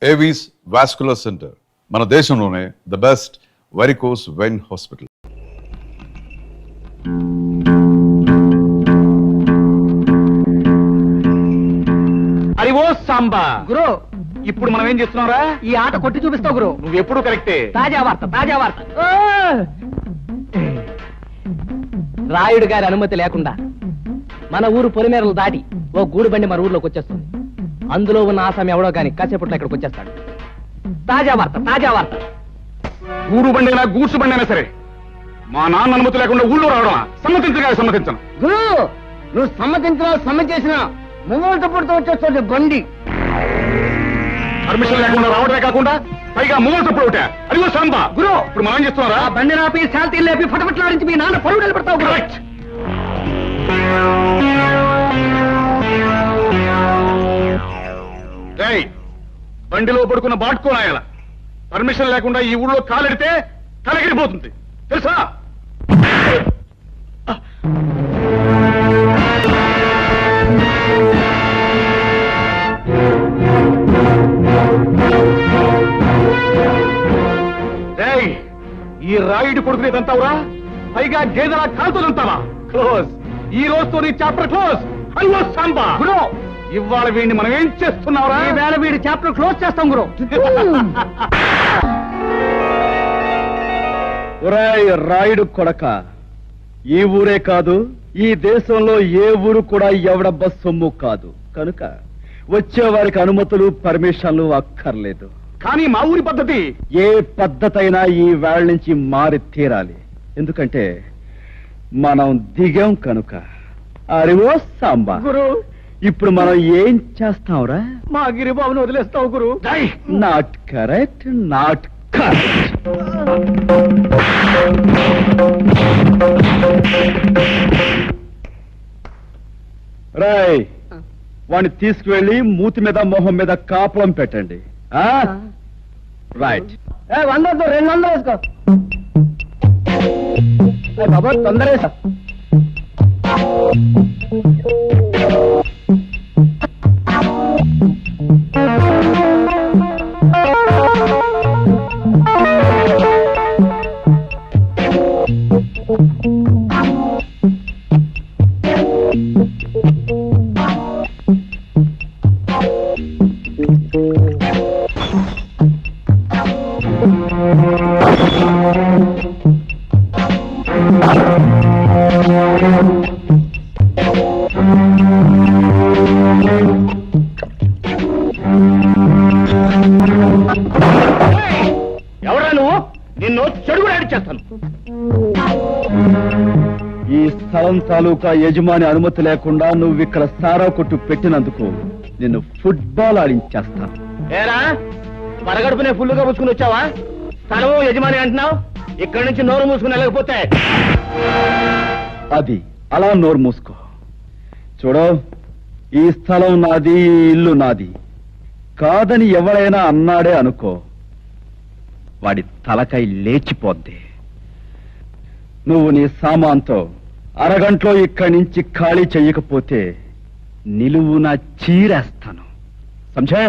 Avis vascular centre మన దేశంలోనే the best varicose vein hospital. అరివో సాంబా గురు, ఇప్పుడు మనం ఏం చేస్తున్నారా? ఈ ఆట కొట్టి చూపిస్తావు గురు. నువ్వు ఎప్పుడు కరెక్టే. తాజా వార్త, తాజా వార్త. రాయుడు గారి అనుమతి లేకుండా మన ఊరు పొలిమేరలు దాటి ఓ గూడు బండి మన ఊర్లోకి వచ్చేస్తుంది. అందులో ఉన్న ఆసామి ఎవడో గాని కాసేపట్లో ఇక్కడికి వచ్చేస్తాడు. తాజా వార్త, తాజా వార్త. గూడు బండి అయినా గూడ్సు బండి అయినా సరే మా నాన్న అనుమతి లేకుండా ఊళ్ళో రావడం సమ్మతించను. గురు, నువ్వు సమ్మతించినా సమ్మె చేసినా ముంగోళ్ళతో పుడుతూ వచ్చేస్తుంది బండి. పర్మిషన్ లేకుండా రావడమే కాకుండా పైగా మూగలు తప్పుడు ఒకటే. అదిగో సాంబా గురు, ఇప్పుడు మనం ఏం చేస్తున్నారా? ఆ బండి నాపి శాంతి లేపి ఫటఫట్లాడించి మీ నాన్న పరువు నిలబెడతావు గురు. బండిలో పడుకున్న బాటుకోనాయాల పర్మిషన్ లేకుండా ఈ ఊళ్ళో కాలెడితే తలగిరిపోతుంది తెలుసా? ఈ రాయుడు కొడుకునేదంతావురా? పైగా గేదెలా కాలుతుందంతావా? క్లోజ్. ఈ రోజుతో నీ చాప్టర్ క్లోజ్. అయ్యో సాంబా గురు, ఇవాళ వీడిని మనం ఏం చేస్తున్నావురా? ఈ వేళ వీడి చాప్టర్ క్లోజ్ చేస్తాం గురు. ఒరేయ్ రాయుడు కొడక, ఈ ఊరే కాదు ఈ దేశంలో ఏ ఊరు కూడా ఎవడబ్బ సొమ్ము కాదు. కనుక వచ్చే వారికి అనుమతులు పర్మిషన్లు అక్కర్లేదు. కానీ మా ఊరి పద్ధతి ఏ పద్ధతైనా ఈ వేళ నుంచి మారి తీరాలి. ఎందుకంటే మనం దిగాం కనుక. అరివో సాంబా గురు, ఇప్పుడు మనం ఏం చేస్తాంరా? మా గిరిబాబును వదిలేస్తావు గురు. Not correct, not correct. రాయ్, వాడిని తీసుకువెళ్ళి మూతి మీద మొహం మీద కాపులం పెట్టండి. రైట్. 100 200 వేసుకో బాబా, తొందర వేసా. ఎవరా నువ్వు? నిన్ను చెడుగు యాడ్ చేస్తాను. ఈ స్థలం తాలూకా యజమాని అనుమతి లేకుండా నువ్వు ఇక్కడ సారా కొట్టు పెట్టినందుకు నిన్ను ఫుట్బాల్ ఆడించేస్తాను. ఏరా, పడగడుపునే ఫుల్లుగా పుచ్చుకుని వచ్చావా? స్థలము యజమాని అంటున్నావు, ఇక్కడి నుంచి నోరు మూసుకుని వెళ్ళకపోతే అది అలా నోరు మూసుకో. చూడు, ఈ స్థలం నాది, ఈ ఇల్లు నాది కాదని ఎవరైనా అన్నాడే అనుకో, వాడి తలకై లేచిపోద్ది. నువ్వు నీ సామాన్తో అరగంటలో ఇక్కడి నుంచి ఖాళీ చెయ్యకపోతే నిలువున చీరేస్తాను. సంజే?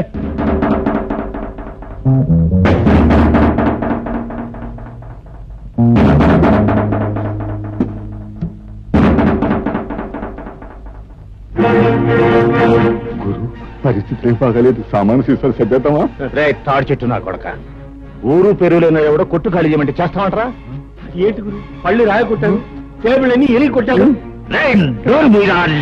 గురు, పరిస్థితి ఏం బాగాలేదు. సామాను సీసాలు సర్దేద్దామా? రే తాడు చెట్టు నా కొడక, ఊరు పెరుగులేన ఎవడో కొట్టు ఖాళీ చేయమంటే చేస్తామంటారా? ఏంటి గురు, పళ్ళు రాయ కొట్టాను, టేబుల్ అన్ని ఎలిగి కొట్టాను.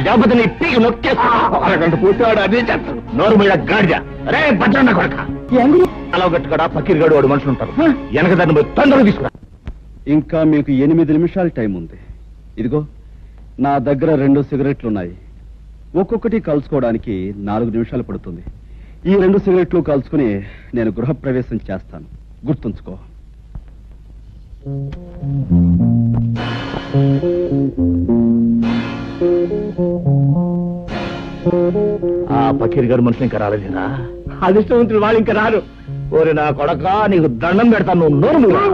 లేకపోతే నీ పీకి నొక్కేస్తా. అరగంట పోతాడు అదే చేస్తాడు. నోరు మీద గాడిద. రే భద్రన్న కొడక, అలా గట్టుకడా పకీర్గాడు వాడు మనుషులు ఉంటారు. వెనక దాన్ని పోయి తొందరగా తీసుకురా. ఇంకా మీకు 8 నిమిషాల టైం ఉంది. ఇదిగో నా దగ్గర 2 సిగరెట్లున్నాయి. ఒక్కొక్కటి కలుసుకోవడానికి 4 నిమిషాలు పడుతుంది. ఈ 2 సిగరెట్లు కలుసుకుని నేను గృహప్రవేశం చేస్తాను. గుర్తుంచుకో. ఆ పకీర్ గారు మనుషులు ఇంకా రాలేదా? అదృష్టవంతులు వాళ్ళు ఇంకా రారు. ఓరి నా కొడక, నీకు దండం పెడతాను. నువ్వు నోరు మూయరా.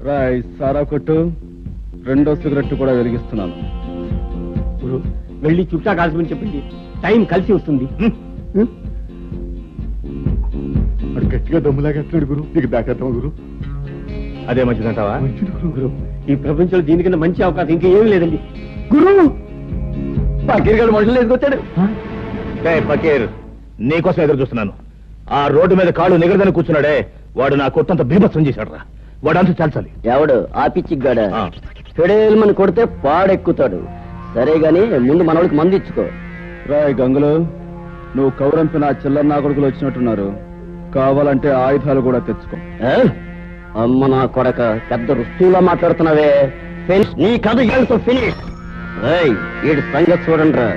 రాయ్ సారా కొట్టు, రెండో సిగరెట్ కూడా వెలిగిస్తున్నాను. గురు వెళ్ళి చుట్టా కాల్చమని చెప్పింది, టైం కలిసి వస్తుంది. వాడు గట్టిగా దమ్ములాగేస్తున్నాడు గురు, నీకు దాచేద్దాం గురు. అదే మంచిదంటావా? మంచిది గురు. గురు ఈ ప్రపంచంలో దీనికన్నా మంచి అవకాశం ఇంకా ఏమీ లేదండి. గురు పకీర్ గారు మనుషులు ఎదుకొచ్చాడు. పకీర్ నీకోసం ఎదురు చూస్తున్నాను. ఆ రోడ్డు మీద కాళ్ళు నిగరదని కూర్చున్నాడే, వాడు నా కొట్టంత బీభత్సం చేశాడు రా. వాడు అంత చాల్చాలి. ఎవడు ఆ పిచ్చిగాడ ఫెడేల్మని కొడితే పాడెక్కుతాడు. సరే గాని ముందు మనోడికి మంది ఇచ్చుకో. రాయ్ గంగులు, నువ్వు కౌరంపి నా చిల్లర నా కొడుకులు వచ్చినట్టున్నారు. కావాలంటే ఆయుధాలు కూడా తెచ్చుకో. ఏ? అమ్మ నా కొడక, పెద్ద రుస్తువులా మాట్లాడుతున్నావే. నీ కథ ఏళ్ళతో ఫినిష్. వీడి సంగతి చూడండి రా.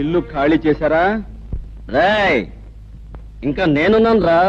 ఇల్లు ఖాళీ చేశారా? రేయ్ ఇంకా నేనున్నాను రా.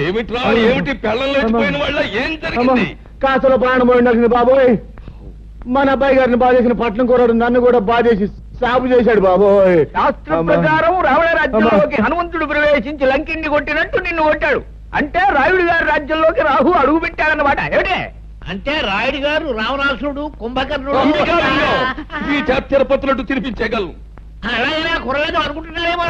ఏమిట్రా ఏమిటి పెళ్ళం లేచిపోయిన వాళ్ళ ఏం జరిగింది? కాసులో ప్రాణం పోయింది బాబోయ్. మన అబ్బాయి గారిని బాధేసిన పట్నం కూరడు నన్ను కూడా బాధేసి సాగు చేశాడు బాబోయ్. శాస్త్ర ప్రకారం రావణ రాజ్యంలోకి హనుమంతుడు ప్రవేశించి లంకిని కొట్టినట్టు నిన్ను కొట్టాడు. అంటే రాయుడు గారి రాజ్యంలోకి రాహు అడుగు పెట్టాడన్నమాట. ఏమిటే అంటే రాయుడు గారు రావణాసుడు కుంభకర్ణుడు ఈ తిరుపతులట్టు తినిపించగలను. అలాగైనా కురలేదు అనుకుంటున్నారేమో.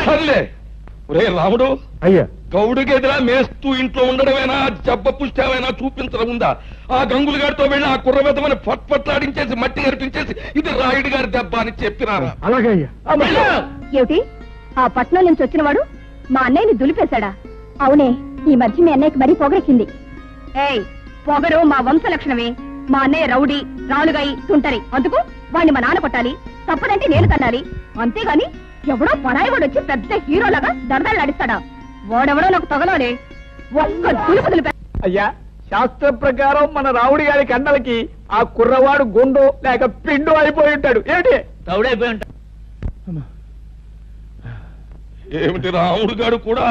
ఒరే రాముడు, అయ్యా గౌడుకి ఎదురా మేస్తూ ఇంట్లో ఉండడమేనా, జబ్బ పుష్టామైనా చూపించడం ఉందా? ఆ గంగులు గారితో వెళ్ళి ఆ కుర్రబెద్దమని పట్లాడించేసి మట్టి కనిపించేసి ఇది రాయుడు గారి దెబ్బ అని చెప్పినారా? అలాగే అయ్యా. ఏమిటి ఆ పట్నం నుంచి వచ్చినవాడు మా అన్నయ్యని దులిపేశాడా? అవునే, ఈ మధ్య మీ అన్నయ్యకి మరీ పొగరెక్కింది. ఏయ్, పొగరు మా వంశ లక్షణమే. మా అన్నయ్య రౌడీ, రాలుగాయి, తుంటరి. అందుకు వాణ్ణి మా నాన్న కొట్టాలి, తప్పదంటే నేను తన్నాలి. అంతేగాని ఎవడో పరాయివాడు వచ్చి పెద్ద హీరోలాగా దరదలు నడిస్తాడా? వాడెవడో నాకు తగలాలే. ఒక్క దులుపు దులిపే. అయ్యా, శాస్త్ర ప్రకారం మన రావుడి గారి కండలకి ఆ కుర్రవాడు గుండు లేక పిండు అయిపోయి ఉంటాడు. ఏమిటి రౌడైపోయి ఉంటా. ఏమిటి రాముడు గారు కూడా?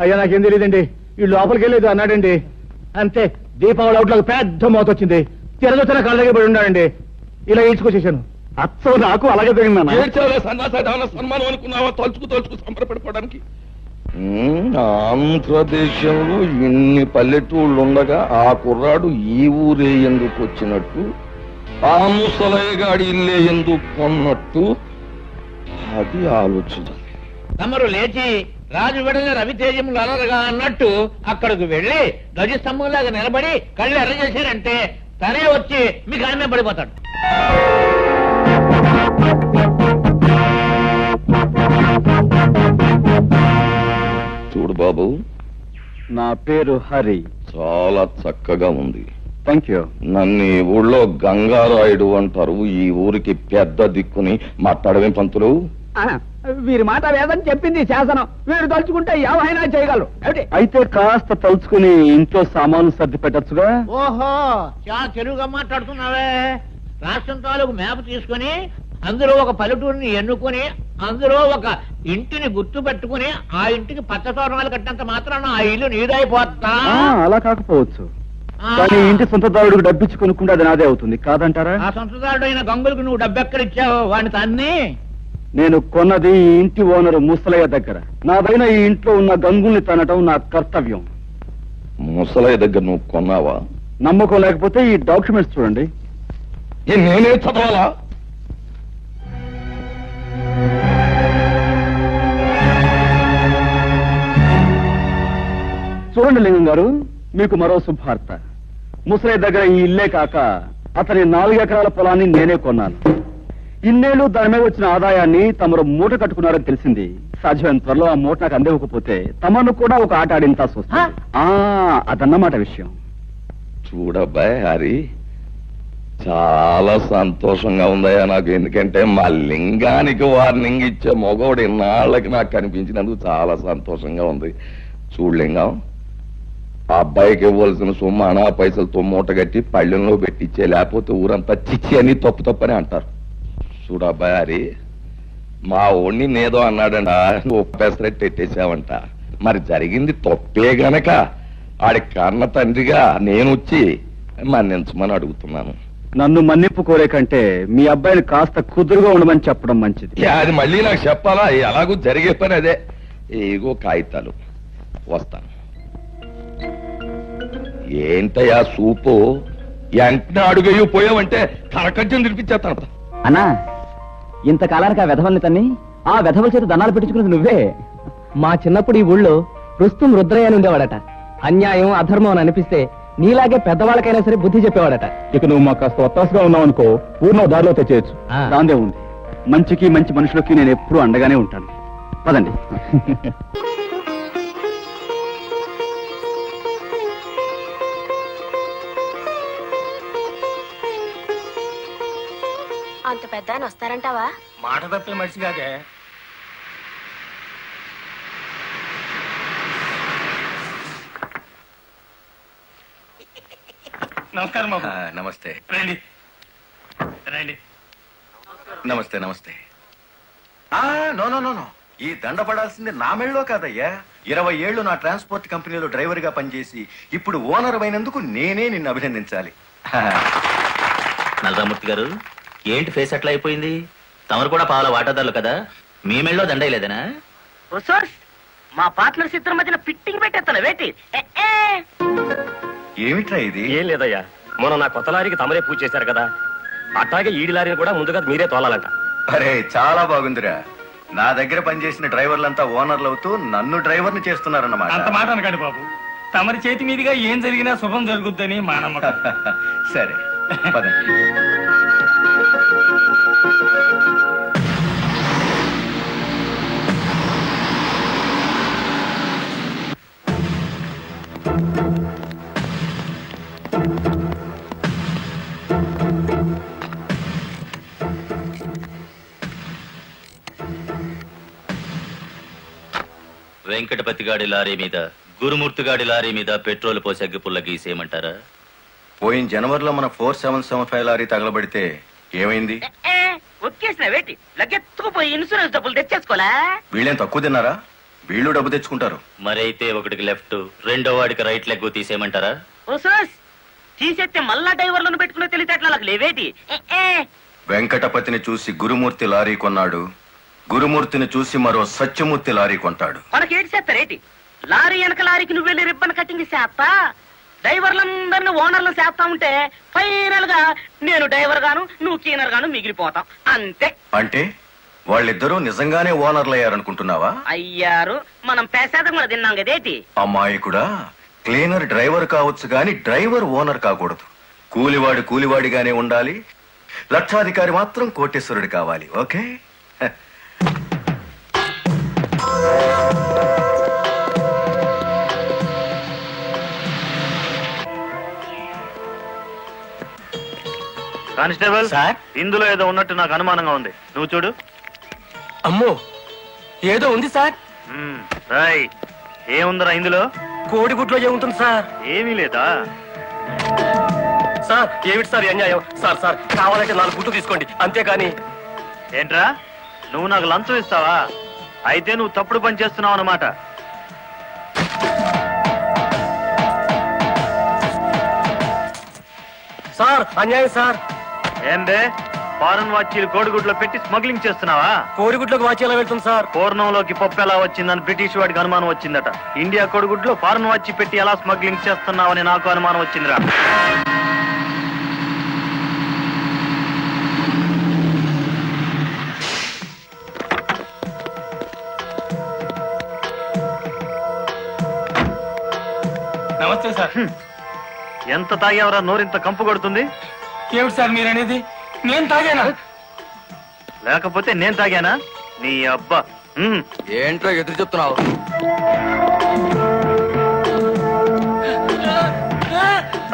అయ్యా నాకేం తెలియదండి. ఈ లోపలికి వెళ్ళేది అన్నాడండి. అంతే, దీపావళి అవుట్లోకి పెద్ద మోత వచ్చింది. తిరగొచ్చిన కళ్ళ దగ్గర పడి ఉన్నాడండి. ఇలా ఈడ్చుకొచ్చేసాను. అచ్చో నాకు అలాగే జరిగిందన్న. ఏడ్చావులే సన్నాసాటి సన్మానం అనుకున్నావా? తలుచుకు సంబరపడిపోవడానికి. ఆంధ్రదేశంలో ఇన్ని పల్లెటూళ్ళు ఉండగా ఆ కుర్రాడు ఈ ఊరే ఎందుకు వచ్చినట్టు, ఆ ముసలయ్యగాడి ఇల్లే ఎందుకు కొన్నట్టు, అది ఆలోచన. తమరు లేచి రాజు వెడల రవితేజములు అలరగా అన్నట్టు అక్కడికి వెళ్లి ధ్వజస్తంభంలాగా నిలబడి కళ్ళు ఎర్ర చేశారంటే తనే వచ్చి మీ గానే పడిపోతాడు. చూడు బాబు, నా పేరు హరి. చాలా చక్కగా ఉంది. Thank you. నన్ను ఈ ఊళ్ళో గంగారాయుడు అంటారు. ఈ ఊరికి పెద్ద దిక్కుని మాట్లాడవేం పంతులు? వీరి మాట వేదని చెప్పింది శాసనం. వీరు తలుచుకుంటే ఏమైనా చేయగలరు. అయితే కాస్త తలుచుకుని ఇంట్లో సామాన్లు సర్ది పెట్టచ్చుగా. ఓహో, చాలా తెలుగుగా మాట్లాడుతున్నావే. రాష్ట్రం తాలూకు మ్యాప్ తీసుకుని అందులో ఒక పల్లెటూరిని ఎన్నుకొని అందులో ఒక ఇంటిని గుర్తు పెట్టుకుని ఆ ఇంటికి పచ్చ తోరణాలు కట్టినంత మాత్రాన ఆ ఇల్లు నీదైపోతా. అలా కాకపోవచ్చు, కానీ ఇంటి సొంతదారుడికి డబ్బిచ్చి కొనుక్కుంటే అది నాదే అవుతుంది కాదంటారా? ఆ సొంతదారుడు అయిన గంగులకు నువ్వు డబ్బెక్కడిచ్చావు వాడిని తన్ని? నేను కొన్నది ఈ ఇంటి ఓనరు ముసలయ్య దగ్గర. నాదైన ఈ ఇంట్లో ఉన్న గంగుల్ని తనటం నా కర్తవ్యం. ముసలయ్య దగ్గర నువ్వు కొన్నావా? నమ్మకం లేకపోతే ఈ డాక్యుమెంట్స్ చూడండి. నేనే చదవాలా? చూడండి లింగం గారు, మీకు మరో శుభార్త. ముసలయ్య దగ్గర ఈ ఇల్లే కాక అతని 4 ఎకరాల పొలాన్ని నేనే కొన్నాను. ఇన్నేళ్లు దాని మీద వచ్చిన ఆదాయాన్ని తమరు మూట కట్టుకున్నారని తెలిసింది. సాధ్యమైన త్వరలో ఆ మూట నాకు అందివ్వకపోతే తమను కూడా ఒక ఆట ఆడింతా వస్తుంది. అదన్నమాట విషయం. చూడబ్బాయ్ హరి, చాలా సంతోషంగా ఉందయ్యా నాకు. ఎందుకంటే మా లింగానికి వార్నింగ్ ఇచ్చే మగవాడు ఇన్నాళ్ళకి నాకు కనిపించినందుకు చాలా సంతోషంగా ఉంది. చూడలింగం, ఆ అబ్బాయికి ఇవ్వాల్సిన సొమ్ము అనా పైసలతో మూట కట్టి పళ్ళెంలో పెట్టించే, లేకపోతే ఊరంతా చిచ్చి అని తప్పు తప్పని అంటారు. చూడబ్బాయి హరి, మా ఓణ్ణి నేదో అన్నాడంట, నువ్వు పెసరెట్టు ఎట్టేసావంట. మరి జరిగింది తప్పే గనక ఆడి కన్న తండ్రిగా నేను వచ్చి మన్నించమని అడుగుతున్నాను. నన్ను మన్నింపు కోరే కంటే మీ అబ్బాయిని కాస్త కుదురుగా ఉండమని చెప్పడం మంచిది. అది మళ్ళీ నాకు చెప్పాలా? ఎలాగూ జరిగే పని అదే. ఏగో కాగితాలు, వస్తాను. ఏంటయ్యా సూపు, వెంటనే అడుగయ్యూ పోయావంటే కరకజ్జం తినిపించేస్తాను. అన్నా, ఇంతకాలానికి ఆ వెధవల్ని తన్ని ఆ వెధవల చేత దన్నాలు పెట్టించుకున్నది నువ్వే. మా చిన్నప్పుడు ఈ ఊళ్ళో రుస్తుం రుద్రయ్య అని ఉండేవాడట. అన్యాయం అధర్మం అని అనిపిస్తే నీలాగే పెద్దవాళ్ళకైనా సరే బుద్ధి చెప్పేవాడట. ఇక నువ్వు మాకు కాస్త ఒత్తాసుగా ఉన్నావు అనుకో, ఊరిలో దారిలో తెచ్చేయచ్చు. దాందే ఉంది. మంచికి మంచి మనుషులకి నేను ఎప్పుడూ అండగానే ఉంటాను. పదండి. అంత పెద్ద ఆయన వస్తారంటావా? మాట తప్పే మనిషి కాదే. నమస్కారం బాబు. నమస్తే. రండి రండి. నమస్తే నమస్తే. నో నో నో నో, ఈ దండ పడాల్సింది నా మెళ్ళలో కాదయ్యా. 20 ఏళ్లు నా ట్రాన్స్పోర్ట్ కంపెనీలో డ్రైవర్ గా పనిచేసి ఇప్పుడు ఓనర్ అయినందుకు నేనే నిన్ను అభినందించాలి. నల్లరామూర్తి గారు, ఏంటి ఫేస్ అట్లా అయిపోయింది? తమరు కూడా పాల వాటాదారులు కదా, మీ మెళ్ళలో దండయలేదనా? మా పార్ట్నర్స్ ఇద్దరి మధ్యన ఫిట్టింగ్ పెట్టేస్తాను వేటి. ఏమిట్రా ఇది? ఏం లేదయ్యా, మొన్న నా కొత్త లారీకి తమరే పూజ చేశారు కదా, అట్లాగే ఈడి లారీని కూడా ముందుగా మీరే తోలాలంట. అరే చాలా బాగుందిరా. నా దగ్గర పనిచేసిన డ్రైవర్లంతా ఓనర్లు అవుతూ నన్ను డ్రైవర్ని చేస్తున్నారన్నమాట. అంత మాట అనకండి బాబు. తమరి చేతి మీదుగా ఏం జరిగినా శుభం జరుగుద్దని మా నమ్మకం. సరే పదండి. వెంకటపతి గాడి లారీ మీద గురుమూర్తి గాడి లారీ మీద పెట్రోల్ పోసి అగ్గిపుల్ల గీసేయమంటారా? పోయిన జనవరిలో మన 4775 లారీ తగలబడితే ఏమైంది? ఒక్కేసిన వేటి లగ్గెత్తుకుపోయి ఇన్సూరెన్స్ డబ్బులు తెచ్చేసుకోలే. వీళ్ళేం తక్కువ తిన్నారా? వీళ్ళు డబ్బు తెచ్చుకుంటారు. మరైతే ఒకటికి లెఫ్ట్, రెండో వాడికి రైట్ లెగ్ తీసేయమంటారా? తీసేస్తే మళ్ళా డ్రైవర్లను పెట్టుకునే తెలిసేట్లా లేవేటి. వెంకటపతిని చూసి గురుమూర్తి లారీ కొన్నాడు, గురుమూర్తిని చూసి మరో సత్యమూర్తి లారీ కొంటాడు. మనకేటి చేస్తారేటి? లారీ వెనక లారీకి నువ్వు వెళ్ళి రిబ్బన్ కట్టింగ్ చేస్తా, డ్రైవర్లందరినీ ఓనర్లు చేస్తా ఉంటే ఫైనల్ గా నేను డ్రైవర్ గాను నువ్వు క్లీనర్ గాను మిగిలిపోతాం అంతే. అంటే వాళ్ళిద్దరూ నిజంగానే ఓనర్లు అయ్యారనుకుంటున్నావా? అయ్యారు, మనం పేసాదం కూడా తిన్నాం కదేటి. అమ్మాయి కూడా క్లీనర్ డ్రైవర్ కావచ్చు గాని డ్రైవర్ ఓనర్ కాకూడదు. కూలివాడు కూలివాడిగానే ఉండాలి, లక్షాధికారి మాత్రం కోటేశ్వరుడు కావాలి. ఓకే? కానిస్టేబుల్ సార్, ఇందులో ఏదో ఉన్నట్టు నాకు అనుమానంగా ఉంది, నువ్వు చూడు. అమ్మో, ఏదో ఉంది సార్. రాయ్, ఏముందరా ఇందులో? కోడిగుడ్లో ఏముంటుంది సార్? ఏమీ లేదా? సార్ ఏమిటి సార్ అన్యాయం? సార్ సార్ కావాలంటే 4 గుడ్లు తీసుకోండి, అంతేకాని. ఏంట్రా, నువ్వు నాకు లంచం ఇస్తావా? అయితే నువ్వు తప్పుడు పని చేస్తున్నావు అన్నమాట. సార్ అన్యాయం సార్. ఏందే, ఫారెన్ వాచీలు కోడిగుడ్లో పెట్టి స్మగ్లింగ్ చేస్తున్నావా? కోడిగుడ్లోకి వాచి ఎలా వెళ్తుంది సార్? పూర్ణంలోకి పప్పు ఎలా వచ్చిందని బ్రిటిష్ వాడికి అనుమానం వచ్చిందట. ఇండియా కోడిగుడ్లో ఫారెన్ వాచి పెట్టి ఎలా స్మగ్లింగ్ చేస్తున్నావని నాకు అనుమానం వచ్చిందిరా. నమస్తే సార్. ఎంత తాగేవరా నోరింత కంపు కొడుతుంది? ఏమిటి సార్ మీరనేది? నేను తాగానా? లేకపోతే నేను తాగానా? నీ అబ్బా. ఏంట్రా ఎదురు చెప్తున్నావు?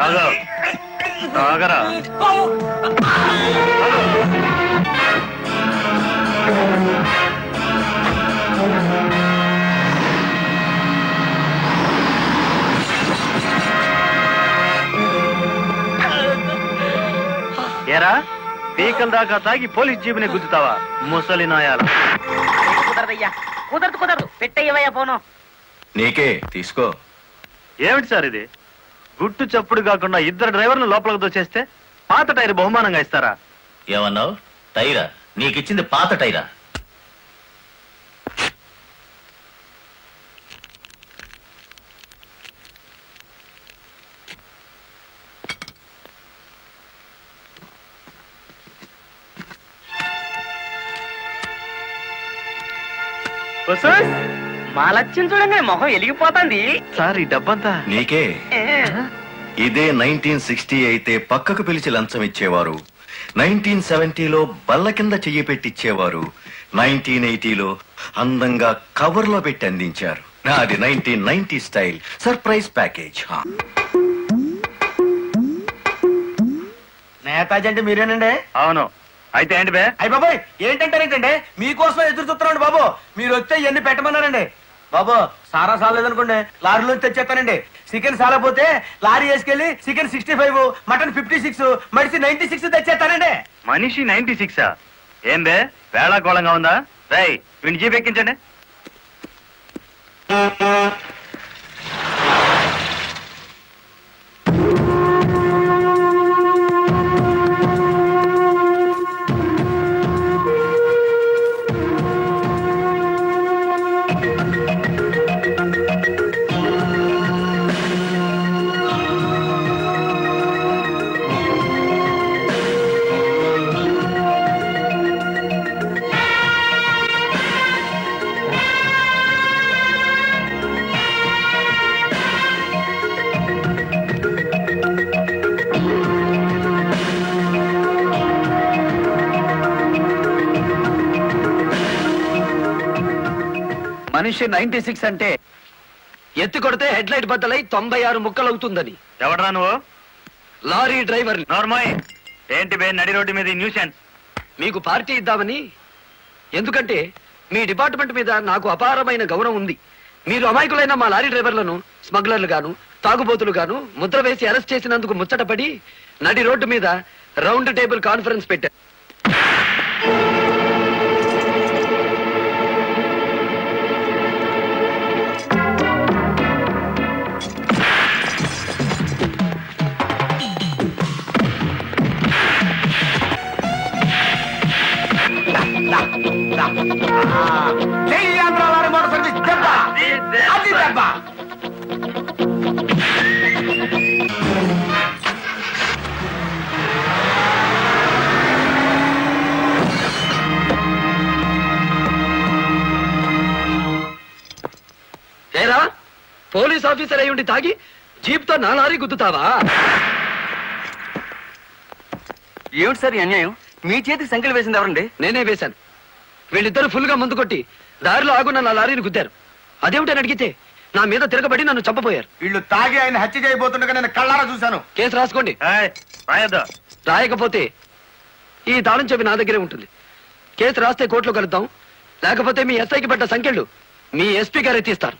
తాగా, తాగరా. ఏరా, పీకల దాకా తాగి పోలీస్ జీబుని గుద్దుతావా ముసలి నాయాల? కుదరదయ్యా, కుదరదు, పెట్టయ్యవయ్యా పోను. నీకే తీసుకో. ఏమిటి సార్ ఇది? గుట్టు చప్పుడు కాకుండా 2 డ్రైవర్లు లోపలికి దోచేస్తే పాత టైర్ బహుమానంగా ఇస్తారా? ఏమన్నావు? టైరా? నీకిచ్చింది పాత టైరా? మా లక్ష్యం చూడంగానే మొహం వెలిగిపోతుంది. సార్, ఈ డబ్బంతా నీకే. ఇదే 1960 అయితే పక్కకు పిలిచి లంచం ఇచ్చేవారు, 1970లో బల్ల కింద చెయ్యి పెట్టిచ్చేవారు, 1980లో అందంగా కవర్ లో పెట్టి అందించారు. నాది 1990 స్టైల్ సర్ప్రైజ్ ప్యాకేజ్. నేతాజీ అంటే మీరేనండి? అవును. అయితే ఏంటి బే? అయ్య బాబాయ్, ఏంటంటారేంటండి? మీకోసం ఎదురు చూస్తున్నాండి బాబు. మీరు వచ్చే ఇవన్నీ పెట్టమన్నారండి బాబు. సారా సాలేదనుకోండి, లారీలో తెచ్చేస్తానండి. చికెన్ సాలపోతే లారీ వేసుకెళ్లి చికెన్ 65, మటన్ 56, మడిసి 96 తెచ్చేస్తానండి. మనిషి 96? ఏం బే, వేళాకోళంగా ఉందా? రై, వీడిని జీప్ ఎక్కించండి. మనిషి 96 అంటే ఎత్తి కొడితే హెడ్ లైట్ బద్దలై 96 ముక్కలు అవుతుందని. ఎవడరా నువ్వు? Lorry driver. నార్మల్ ఏంటి బే నడి రోడ్డు మీద న్యూసెన్స్? మీకు పార్టీ ఇద్దామని. ఎందుకంటే మీ డిపార్ట్మెంట్ మీద నాకు అపారమైన గౌరవం ఉంది. మీరు అమాయకులైన మా లారీ డ్రైవర్లను స్మగ్లర్లు గాను తాగుబోతులు గాను ముద్ర వేసి అరెస్ట్ చేసినందుకు ముచ్చటపడి నడి రోడ్డు మీద రౌండ్ టేబుల్ కాన్ఫరెన్స్ పెట్టారు. ఏరా పోలీస్ ఆఫీసర్ అయి ఉండి తాగి జీప్తో నా లారీ గుద్దుతావా? ఏమిటి సార్ ఈ అన్యాయం? మీ చేతికి సంఖ్యలు వేసింది ఎవరండి? నేనే వేశాను. వీళ్ళిద్దరు ఫుల్ గా ముందు కొట్టి దారిలో ఆగున్న నా లారీని గుద్దారు. అదేమిటని అడిగితే నా మీద తిరగబడి నన్ను చంపపోయారు. వీళ్ళు తాగి ఆయన హత్య చేయబోతుండగా నేను కళ్ళారా చూశాను. కేసు రాసుకోండి. రాయొద్దు. రాయకపోతే ఈ తాళం చెవి నా దగ్గరే ఉంటుంది. కేసు రాస్తే కోర్టులో కలుద్దాం. లేకపోతే మీ ఎస్ఐకి పడ్డ సంఖ్యలు మీ ఎస్పీ గారు ఎత్తిస్తారు.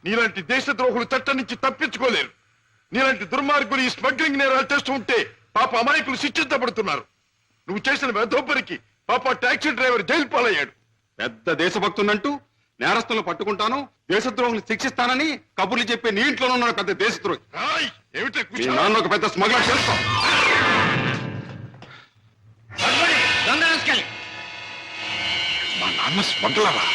నీలాంటి దేశద్రోహులు చట్టం నుంచి తప్పించుకోలేరు. నీలాంటి దుర్మార్గులు ఈ స్మగ్లింగ్ నేరాలు చేస్తూ ఉంటే పాప అమాయకులు శిక్షించబడుతున్నారు. నువ్వు చేసిన వెధోపరికి పాప టాక్సీ డ్రైవర్ జైలు పాలయ్యాడు. పెద్ద దేశభక్తునంటూ నేరస్తులను పట్టుకుంటాను, దేశద్రోహులు శిక్షిస్తానని కబుర్లు చెప్పే నీ ఇంట్లోనే ఉన్నాడు పెద్ద దేశద్రోహి. ఏమిటి నాన్న ఒక పెద్ద స్మగ్లర్ చేస్తా. మా నాన్న స్మగ్లరా?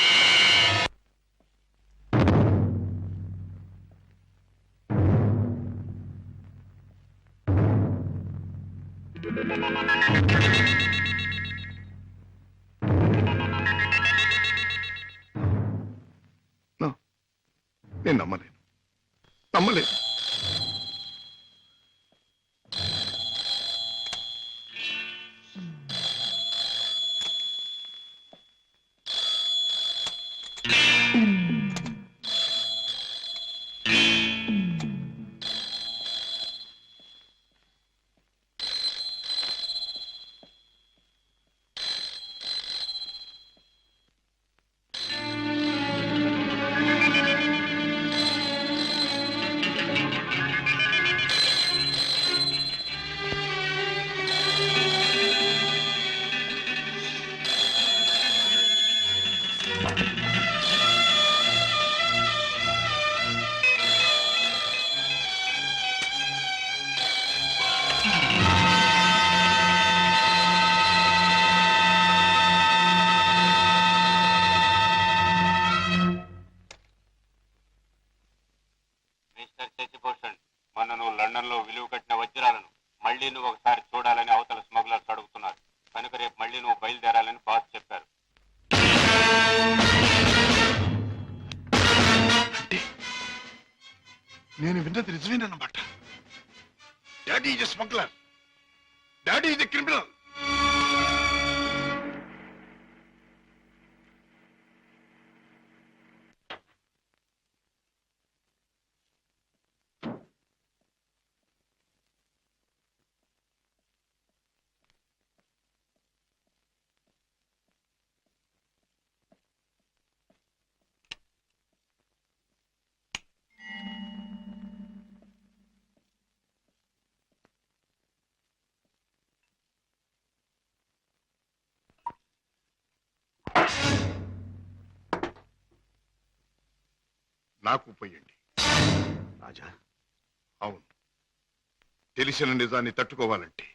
మళ్ళీ నువ్వు ఒకసారి చూడాలని అవతల స్మగ్లర్స్ అడుగుతున్నారు కనుక రేపు మళ్ళీ నువ్వు బయలుదేరాలని బాస్ చెప్పారు. అంటే నేను విన్నది నిజమేనన్నమాట. Daddy is smuggler, daddy is criminal. నాకు పోయండి రాజా. అవును, తెలిసిన నిజాన్ని తట్టుకోవాలంటే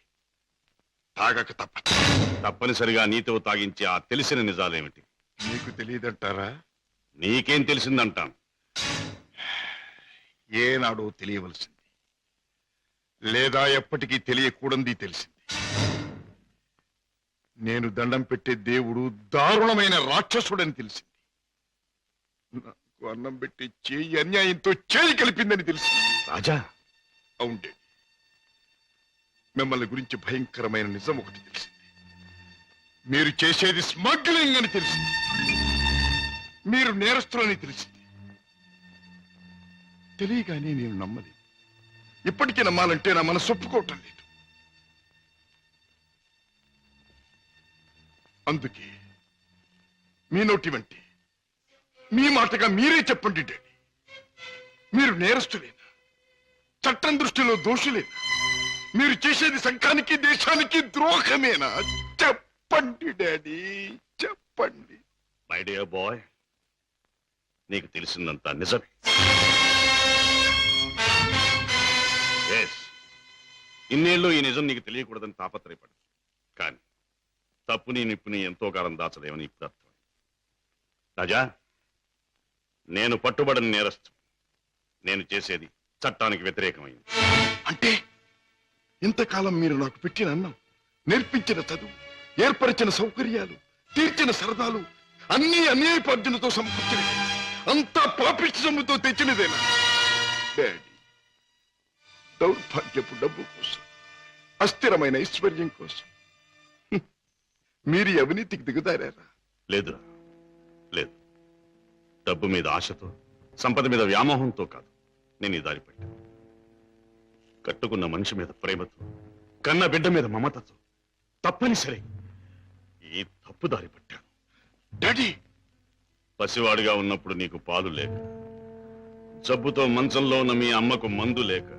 తాగక తప్పదు. తప్పనిసరిగా నీతో తాగించి ఆ తెలిసిన నిజాలేమిటి? మీకు తెలియదంటారా? నీకేం తెలిసిందంటాను. ఏనాడో తెలియవలసింది, లేదా ఎప్పటికీ తెలియకూడంది తెలిసింది. నేను దండం పెట్టే దేవుడు దారుణమైన రాక్షసుడని తెలిసింది. నాకు అన్నం పెట్టి చేయి అన్యాయంతో చేయి కలిపిందని తెలిసింది. రాజా. అవుండే, మిమ్మల్ని గురించి భయంకరమైన నిజం ఒకటి తెలిసింది. మీరు చేసేది స్మగ్లింగ్ అని తెలిసింది. మీరు నేరస్తులని తెలిసింది. తెలియగానే నేను నమ్మలేదు. ఇప్పటికీ నమ్మాలంటే నా మనసు ఒప్పుకోవటం లేదు. అందుకే మీ నోటి వంటి మీ మాటగా మీరే చెప్పండి డాడీ, మీరు నేరస్తులేనా? చట్టం దృష్టిలో దోషులేనా? మీరు చేసేది సంఘానికి దేశానికి ద్రోహమేనా? చెప్పండి డాడీ, చెప్పండి. మై డియర్ బాయ్, నీకు తెలిసిందంతా నిజమే. ఇన్నేళ్ళు ఈ నిజం నీకు తెలియకూడదని తాపత్రయపడు. కానీ తప్పుని నిప్పుని ఎంతో కాలం దాచలేమని ఇప్పుడు అర్థం. రాజా, నేను పట్టుబడిన నేరస్తు. నేను చేసేది చట్టానికి వ్యతిరేకమైంది. అంటే ఇంతకాలం మీరు నాకు పెట్టిన అన్నం, నేర్పించిన చదువు, ఏర్పరిచిన సౌకర్యాలు, తీర్చిన సరదాలు అన్నీ అన్యాయపార్జనతో సమకూర్చినవి, అంతా పాపిష్టి సొమ్ముతో తెచ్చినదేనా? డాడీ, దౌర్భాగ్యపు డబ్బు కోసం, అస్థిరమైన ఐశ్వర్యం కోసం మీరు అవినీతికి దిగుదారా? లేదురా, లేదు. డబ్బు మీద ఆశతో, సంపద మీద వ్యామోహంతో కాదు నేను ఈ దారి పట్టాను. కట్టుకున్న మనిషి మీద ప్రేమతో, కన్న బిడ్డ మీద మమతతో తప్పనిసరి ఈ తప్పు దారి పట్టాను. డాడీ, పసివాడిగా ఉన్నప్పుడు నీకు పాలు లేక, జబ్బుతో మంచంలో ఉన్న మీ అమ్మకు మందు లేక,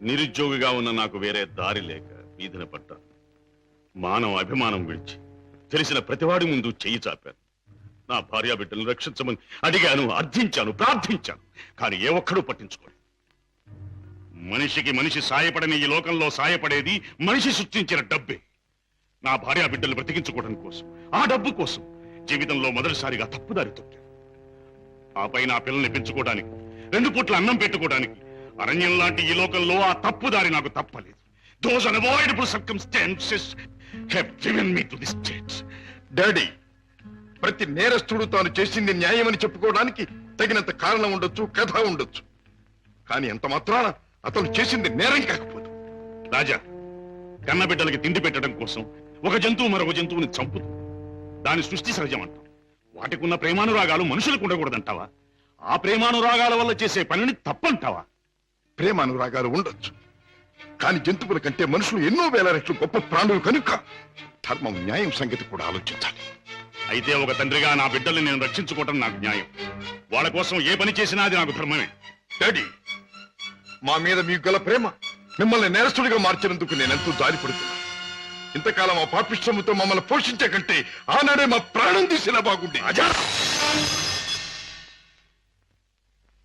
నిరుద్యోగిగా ఉన్న నాకు వేరే దారి లేక వీధిన పడ్డాను. మానవ అభిమానం విడిచి తెలిసిన ప్రతివాడి ముందు చెయ్యి చాపాను. నా భార్యా బిడ్డలను రక్షించమని అడిగాను, అర్థించాను, ప్రార్థించాను. కానీ ఏ ఒక్కడూ పట్టించుకోలేదు. మనిషికి మనిషి సాయపడని ఈ లోకంలో సాయపడేది మనిషి సృష్టించిన డబ్బే. నా భార్యా బిడ్డలు బ్రతికించుకోవడం కోసం, ఆ డబ్బు కోసం జీవితంలో మొదటిసారిగా తప్పుదారి తొక్కాను. ఆపై నా పిల్లల్ని పెంచుకోవడానికి, 2 పూట్ల అన్నం పెట్టుకోవడానికి అరణ్యం లాంటి ఈ లోకంలో ఆ తప్పుదారి నాకు తప్పలేదు. Those unavoidable circumstances have driven me to this state. Daddy, ప్రతి నేరస్తుడు తాను చేసింది న్యాయమని చెప్పుకోవడానికి తగినంత కారణం ఉండొచ్చు, కథ ఉండొచ్చు. కానీ ఎంత మాత్రాన అతను చేసింది నేరం కాకపోదు. రాజా, కన్నబిడ్డలకి తిండి పెట్టడం కోసం ఒక జంతువు మరొక జంతువుని చంపుతుంది. దాని సృష్టి సహజం అంటాం. వాటికున్న ప్రేమానురాగాలు మనుషులకు ఉండకూడదంటావా? ఆ ప్రేమానురాగాల వల్ల చేసే పనిని తప్పంటావా? ప్రేమానురాగాలు ఉండొచ్చు, కానీ జంతువుల కంటే మనుషులు ఎన్నో వేల రెట్లు గొప్ప ప్రాణులు కనుక ధర్మం, న్యాయం సంగతి కూడా ఆలోచించాలి. అయితే ఒక తండ్రిగా నా బిడ్డల్ని నేను రక్షించుకోవటం నాకు న్యాయం. వాళ్ళ కోసం ఏ పని చేసినా అది నాకు ధర్మమే. డాడీ, మా మీద మీకు గల ప్రేమ మిమ్మల్ని నేరస్తుడిగా మార్చినందుకు నేనెంతో జాలిపడుతున్నాను. ఇంతకాలం ఆ పాపిష్టముతో మమ్మల్ని పోషించే కంటే ఆనాడే మా ప్రాణం తీసినా బాగుండే.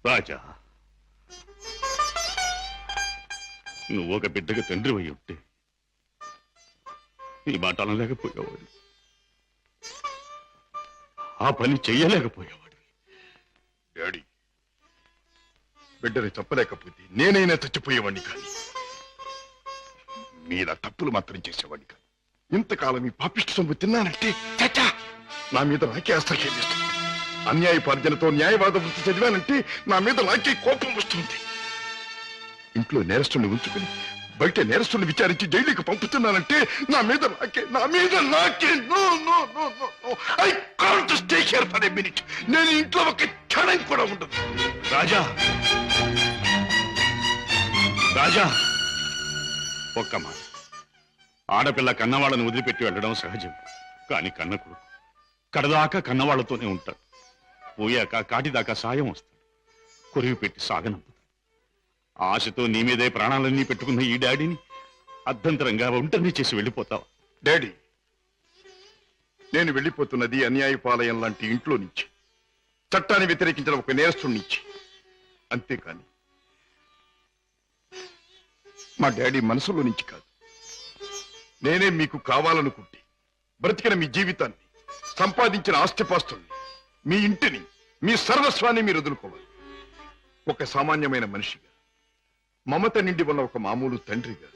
రాజా, నువ్వు ఒక బిడ్డగా తండ్రి అయి ఉంటే ఈ మాట అనలేకపోయేవాడు, ఆ పని చెయ్యలేకపోయేవాడు. డాడీ, బిడ్డని చంపలేకపోతే నేనైనా చచ్చిపోయేవాడిని. కానీ మీలా తప్పులు మాత్రం చేసేవాడిని కాదు. ఇంతకాలం ఈ పాపిష్టి సొమ్ము తిన్నానంటే చచ్చా నా మీద నాకే అసహ్యం వేస్తుంది. అన్యాయపార్జనతో న్యాయవాద వృత్తి చదివానంటే నా మీద నాకే కోపం వస్తుంది. ఇంట్లో నేరస్తుని ఉంచుకుని బయట నేరస్తుని విచారించి జైలుకి పంపుతున్నానంటే నా మీద నాకే no no no no no I can't stay here for a minute. నేను ఇంట్లో ఒక క్షణం కూడా ఉండదు. రాజా రాజా ఒక్క మాట. ఆడపిల్ల కన్నవాళ్ళని వదిలిపెట్టి వెళ్ళడం సహజం. కానీ కన్న కొడుకు కడదాకా కన్నవాళ్లతోనే ఉంటాడు. పోయాక కాటిదాకా సాయం వస్తాడు. కొరివి పెట్టి సాగనంపుతాడు. ఆశతో నీ మీదే ప్రాణాలన్నీ పెట్టుకున్న ఈ డాడీని అర్ధంతరంగా ఒంటరిని చేసి వెళ్ళిపోతావా? డాడీ, నేను వెళ్ళిపోతున్నది అన్యాయపాలయం లాంటి ఇంట్లో నుంచి, చట్టాన్ని వ్యతిరేకించిన ఒక నేరస్తుడి నుంచి. అంతేకాని మా డాడీ మనసులో నుంచి కాదు. నేనే మీకు కావాలనుకుంటే బ్రతికిన మీ జీవితాన్ని, సంపాదించిన ఆస్తిపాస్తుల్ని, మీ ఇంటిని, మీ సర్వస్వాన్ని మీరు వదులుకోవాలి. ఒక సామాన్యమైన మనిషిగా, మమత నిండి ఉన్న ఒక మామూలు తండ్రిగా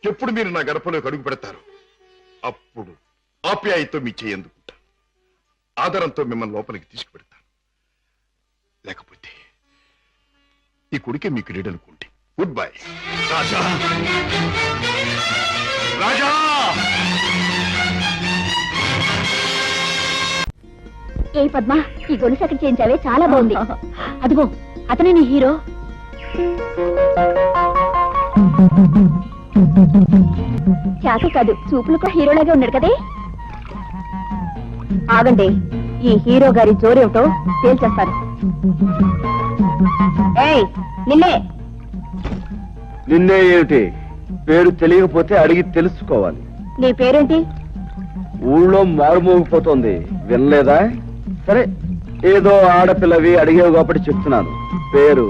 ఎప్పుడు మీరు నా గడపలోకి అడుగు పెడతారో అప్పుడు ఆప్యాయతో మీ చేయందుకుంటాను. ఆదరంతో మిమ్మల్ని లోపలికి తీసుకుపెడతాను. లేకపోతే ఈ కొడుకే మీకు రీడనుకోండి. Good bye. రాజా రాజా ఏ పద్మ, ఈ గొలుసు ఎక్కడ చేయించావే? చాలా బాగుంది. అదిగో అతనే నీ హీరో. చాకే కాదు, చూపులకు హీరోలాగే ఉన్నాడు కదే. ఆగండి, ఈ హీరో గారి జోరేమిటో తేల్చేస్తారు. ఏయ్ నిన్నే. నిన్నే ఏమిటి? పేరు తెలియకపోతే అడిగి తెలుసుకోవాలి. నీ పేరేంటి? ఊళ్ళో మారుమోగిపోతోంది, వినలేదా? సరే, ఏదో ఆడపిల్లవి అడిగేవి కాబట్టి చెప్తున్నాను. పేరు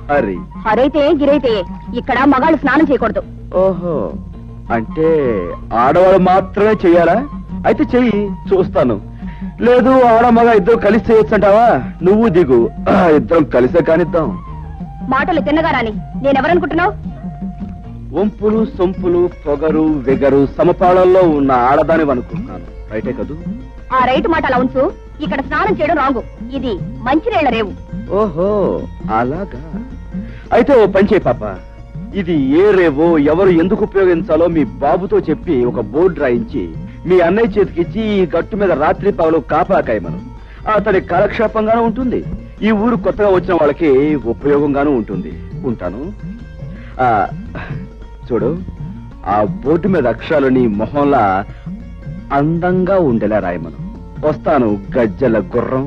హరి. హరైతే గిరైతే ఇక్కడ మగాళ్ళు స్నానం చేయకూడదు. ఓహో, అంటే ఆడవాళ్ళు మాత్రమే చెయ్యాలా? అయితే చెయ్యి, చూస్తాను. లేదు ఆడ మగ ఇద్దరు కలిసి చేయొచ్చంటావా? నువ్వు దిగు, ఇద్దరం కలిసే కానిద్దాం. మాటలు తిన్నగా రాని. నేనెవరనుకుంటున్నావు? వంపులు సొంపులు పొగరు వెగరు సమపాళల్లో ఉన్న ఆడదాని అనుకుంటున్నాను. రైటే కదూ? ఆ రైట్ మాట అలా ఉంచు. ఇక్కడ స్నానం చేయడం రాంగు. ఇది మంచినీళ్ల రేవు. ఓహో, అలాగా. అయితే ఓ పని చేయి పాప, ఇది ఏ రేవో ఎవరు ఎందుకు ఉపయోగించాలో మీ బాబుతో చెప్పి ఒక బోర్డు రాయించి మీ అన్నయ్య చేతికిచ్చి ఈ గట్టు మీద రాత్రి పగలు కాపాకాయమను. అతని కాలక్షేపంగానూ ఉంటుంది, ఈ ఊరు కొత్తగా వచ్చిన వాళ్ళకి ఉపయోగంగానూ ఉంటుంది. ఉంటాను. చూడు, ఆ బోర్డు మీద అక్షరాలు నీ మొహంలా అందంగా ఉండేలా రాయమను. వస్తాను, గజ్జల గుర్రం.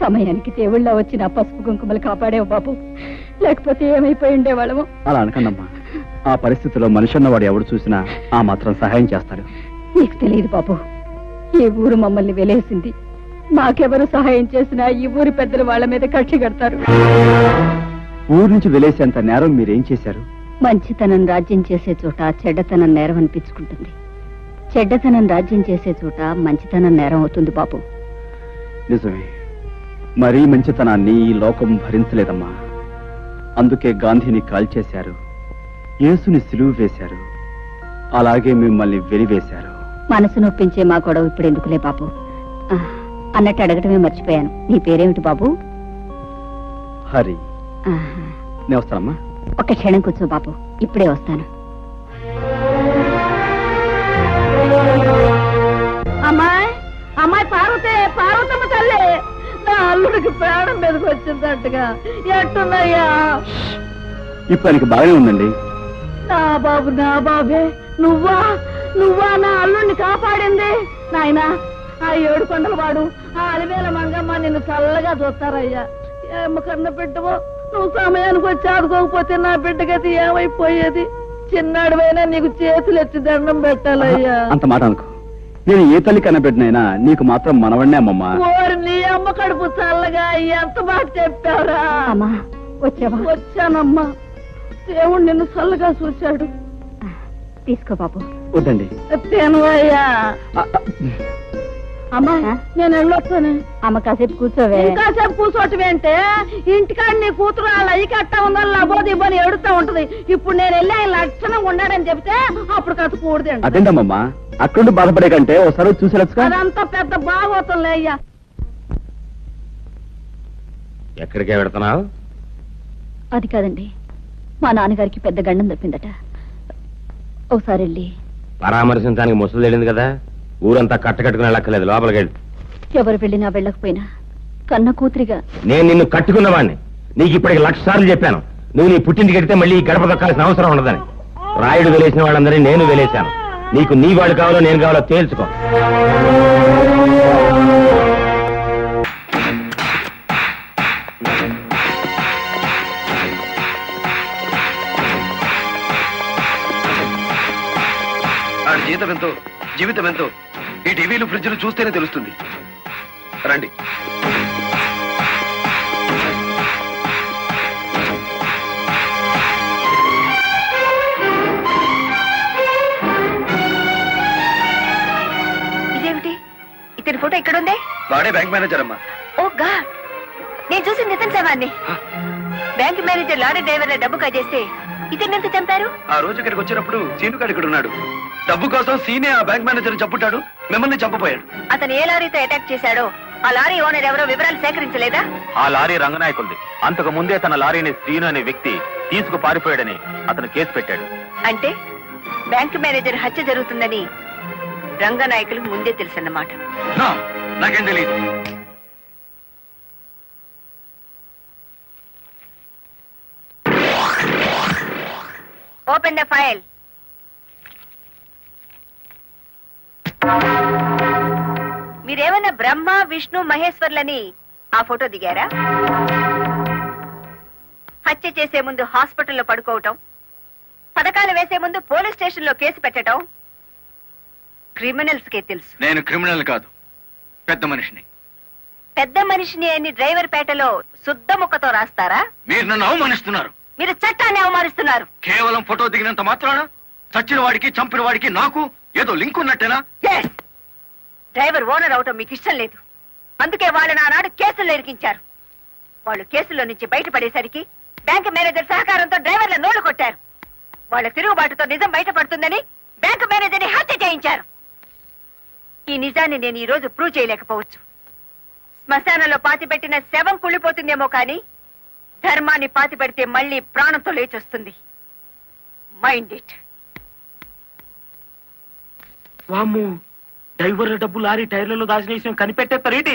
సమయానికి దేవుళ్ళ వచ్చిన పసుపు కుంకుమలు కాపాడేవు బాబు, లేకపోతే ఏమైపోయి ఉండేవాళ్ళము. అలా అనకండమ్మా. ఆ పరిస్థితిలో మనిషి అన్నవాడు ఎవడు చూసినా ఆ మాత్రం సహాయం చేస్తాడు. నీకు తెలియదు బాబు, ఈ ఊరు మమ్మల్ని వెలేసింది. మాకెవరు సహాయం చేసినా ఈ ఊరి పెద్దలు వాళ్ళ మీద కక్షి కడతారు. ఊరు నుంచి వెలేసేంత నేరం మీరేం చేశారు? మంచితనం రాజ్యం చేసే చోట చెడ్డతనం నేరం అనిపించుకుంటుంది. చెడ్డతనం రాజ్యం చేసే చోట మంచితనం నేరం అవుతుంది బాబు. నిజమే, మరీ మంచితనాన్ని ఈ లోకం భరించలేదమ్మా. అందుకే గాంధీని కాల్చేశారు, యేసుని సిలువు వేశారు, అలాగే మిమ్మల్ని వెలివేశారు. మనసు నొప్పించే మా గొడవ ఇప్పుడు ఎందుకులే బాబు. అన్నట్టు అడగటమే మర్చిపోయాను, నీ పేరేమిటి బాబు? హరి. నేను వస్తానమ్మా. ఒక్క క్షణం కూర్చో బాబు, ఇప్పుడే వస్తాను. అమ్మాయి, అమ్మాయి పార్వతమ్మ తల్లి. వచ్చిందట్టుగా ఎట్టున్నాయ్యా? ఇప్పుడు ఆయనకి బాగానే ఉందండి. నా బాబే, నువ్వా నా అల్లుడిని కాపాడింది? నాయనా, ఆ ఏడు కొండల వాడు, ఆ అలివేల మంగమ్మ నిన్ను చల్లగా చూస్తారయ్యా. ఏమ కన్న బిడ్డవో, నువ్వు సమయానికి వచ్చి ఆదుకోకపోతే నా బిడ్డగతి ఏమైపోయేది? చిన్నాడువైనా నీకు చేతులు ఎత్తి దండం పెట్టాలయ్యా. అంత మాట అనుకో. నేను ఏ తల్లి కన్నబిడ్డనైనా నీకు మాత్రం మనవడినే అమ్మమ్మా. ఓరి నీ అమ్మ కడుపు చల్లగా ఎంత మాట చెప్పావురా. అమ్మా వచ్చావా? వచ్చానమ్మా. దేవుడు నిన్ను చల్లగా చూశాడు. తీసుకో బాబు. వద్దండి. తేనువయ్యా. అమ్మా నేను వెళ్ళొస్తాను. అమ్మ కాసేపు కూర్చోవే. ఇంకాసేపు కూర్చోటమేంటే, ఇంటికాడ నీ కూతురు వాళ్ళ అయ్యి కట్టా ఉందా లబోది ఇబ్బంది ఎడుతూ ఉంటది. ఇప్పుడు నేను వెళ్ళి ఆయన లక్షణంగా ఉన్నాడని చెప్తే అప్పుడు కథ కూడదండి. అదేంటమ్మమ్మా, అక్కడుండి బాధపడే కంటే ఒకసారి చూసేలచ్చుగా. అదంతా పెద్ద బాగోతుందిలే అయ్యా. ఎక్కడికే పెడుతున్నావు? అది కాదండి, మా నాన్నగారికి పెద్ద గండం తప్పిందట. ఒకసారి వెళ్ళి పరామర్శించడానికి ముసలు తెలియదు కదా, ఊరంతా కట్టకట్టుకుని వెళ్ళక్కర్లేదు, లోపలికి వెళ్ళి. ఎవరు వెళ్ళినా వెళ్ళకపోయినా కన్న కూతురిగా నేను నిన్ను కట్టుకున్నవాడిని. నీకు ఇప్పటికి 1,00,000 సార్లు చెప్పాను, నువ్వు నీ పుట్టింటికి వెడితే మళ్ళీ ఈ గడప దక్కాల్సిన అవసరం ఉండదని. రాయుడు వెలేసిన వాళ్ళందరినీ నేను వెలేశాను. నీకు నీ వాడు కావాలో నేను కావాలో తేల్చుకో. ఆడి జీతం ఎంతో, జీవితం ఎంతో ఈ టీవీలు ఫ్రిడ్జ్లు చూస్తేనే తెలుస్తుంది. రండి. ఇదేమిటి? ఇతని ఫోటో ఎక్కడుంది? వాడే బ్యాంక్ మేనేజర్ అమ్మా. ఓ గాడ్, నేను చూసి నితిన్ సేవాన్ని. బ్యాంక్ మేనేజర్ లారీ డ్రైవర్ల డబ్బు కాజేస్తే ఇతన్ని ఎంత చంపారు? ఆ రోజు ఇక్కడికి వచ్చినప్పుడు సీనుగాడు ఇక్కడ ఉన్నాడు. డబ్బు కోసం సీనే ఆ బ్యాంక్ మేనేజర్ చంపుతాడు, మిమ్మల్ని చంపపోయాడు. అతను ఏ లారీతో అటాక్ చేశాడో ఆ లారీ ఓనర్ ఎవరో వివరాలు సేకరించలేదా? ఆ లారీ రంగనాయకుల్ది. అంతకు ముందే తన లారీని శ్రీను అనే వ్యక్తి తీసుకు పారిపోయాడని అతను కేసు పెట్టాడు. అంటే బ్యాంక్ మేనేజర్ హత్య జరుగుతుందని రంగనాయకులకు ముందే తెలుసన్నమాట. నాకేం తెలియదు. Open the file. మీరేమన్నా బ్రహ్మ విష్ణు మహేశ్వర్లని ఆ ఫోటో దిగారా? హత్య చేసే ముందు హాస్పిటల్లో పడుకోవటం, పథకాలు వేసే ముందు పోలీస్ స్టేషన్ లో కేసు పెట్టడం క్రిమినల్స్ కే తెలుసు. నేను క్రిమినల్ కాదు, పెద్ద మనిషిని. పెద్ద మనిషిని అని డ్రైవర్ పేటలో శుద్ధ ముక్కతో రాస్తారా? మీరు నన్ను అవమానిస్తున్నారు. మీరు చట్టాన్ని అవమానిస్తున్నారు. కేవలం ఫోటో దిగినంత మాత్రాన చచ్చిన వాడికి చంపిన వాడికి నాకు ఏదో లింక్ ఉన్నట్టేనా? డ్రైవర్ ఓనర్ అవటం మీకు ఇష్టం లేదు, అందుకే వాళ్ళని ఆనాడు కేసుల్లో ఇరికించారు. వాళ్ళు కేసుల్లో నుంచి బయటపడేసరికి బ్యాంక్ మేనేజర్ సహకారంతో డ్రైవర్ల నోళ్లు కొట్టారు. వాళ్ళ తిరుగుబాటుతో నిజం బయటపడుతుందని బ్యాంక్ మేనేజర్ని హత్య చేయించారు. ఈ నిజాన్ని నేను ఈ రోజు ప్రూవ్ చేయలేకపోవచ్చు. శ్మశానంలో పాతిపెట్టిన శవం కుళ్ళిపోతుందేమో కానీ ధర్మాన్ని పాతిపెడితే మళ్ళీ ప్రాణంతో లేచొస్తుంది. Mind it. వామ్మో, డ్రైవర్ల డబ్బు లారీ టైర్లలో దాచిన విషయం కనిపెట్టేస్తారేంటి?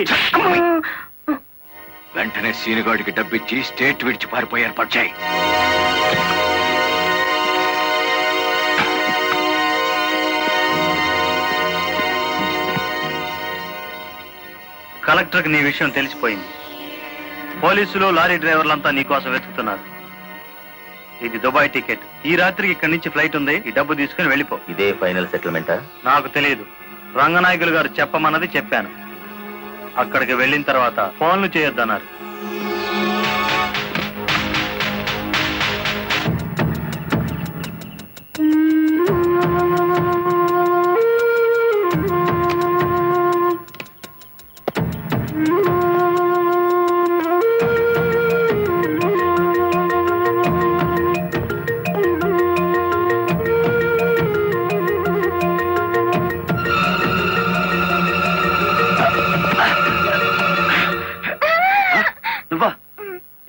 వెంటనే సీనుగాడికి డబ్బిచ్చి స్టేట్ విడిచి పారిపోయి ఏర్పాటు చేయి. కలెక్టర్కి నీ విషయం తెలిసిపోయింది. పోలీసులు లారీ డ్రైవర్లంతా నీకోసం వెతుకుతున్నారు. ఇది దుబాయ్ టికెట్. ఈ రాత్రికి ఇక్కడి నుంచి ఫ్లైట్ ఉంది. ఈ డబ్బు తీసుకుని వెళ్ళిపో. ఇదే ఫైనల్ సెటిల్మెంటా? నాకు తెలియదు. రంగనాయకులు గారు చెప్పమన్నది చెప్పాను. అక్కడికి వెళ్ళిన తర్వాత ఫోన్లు చేయొద్దన్నారు.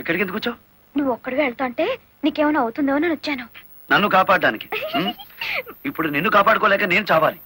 ఇక్కడికి ఎందుకు వచ్చావు? నువ్వు ఒక్కడిగా వెళ్తా అంటే నీకేమైనా అవుతుందో అని వచ్చాను. నన్ను కాపాడడానికి. ఇప్పుడు నిన్ను కాపాడుకోలేక నేను చావాలి.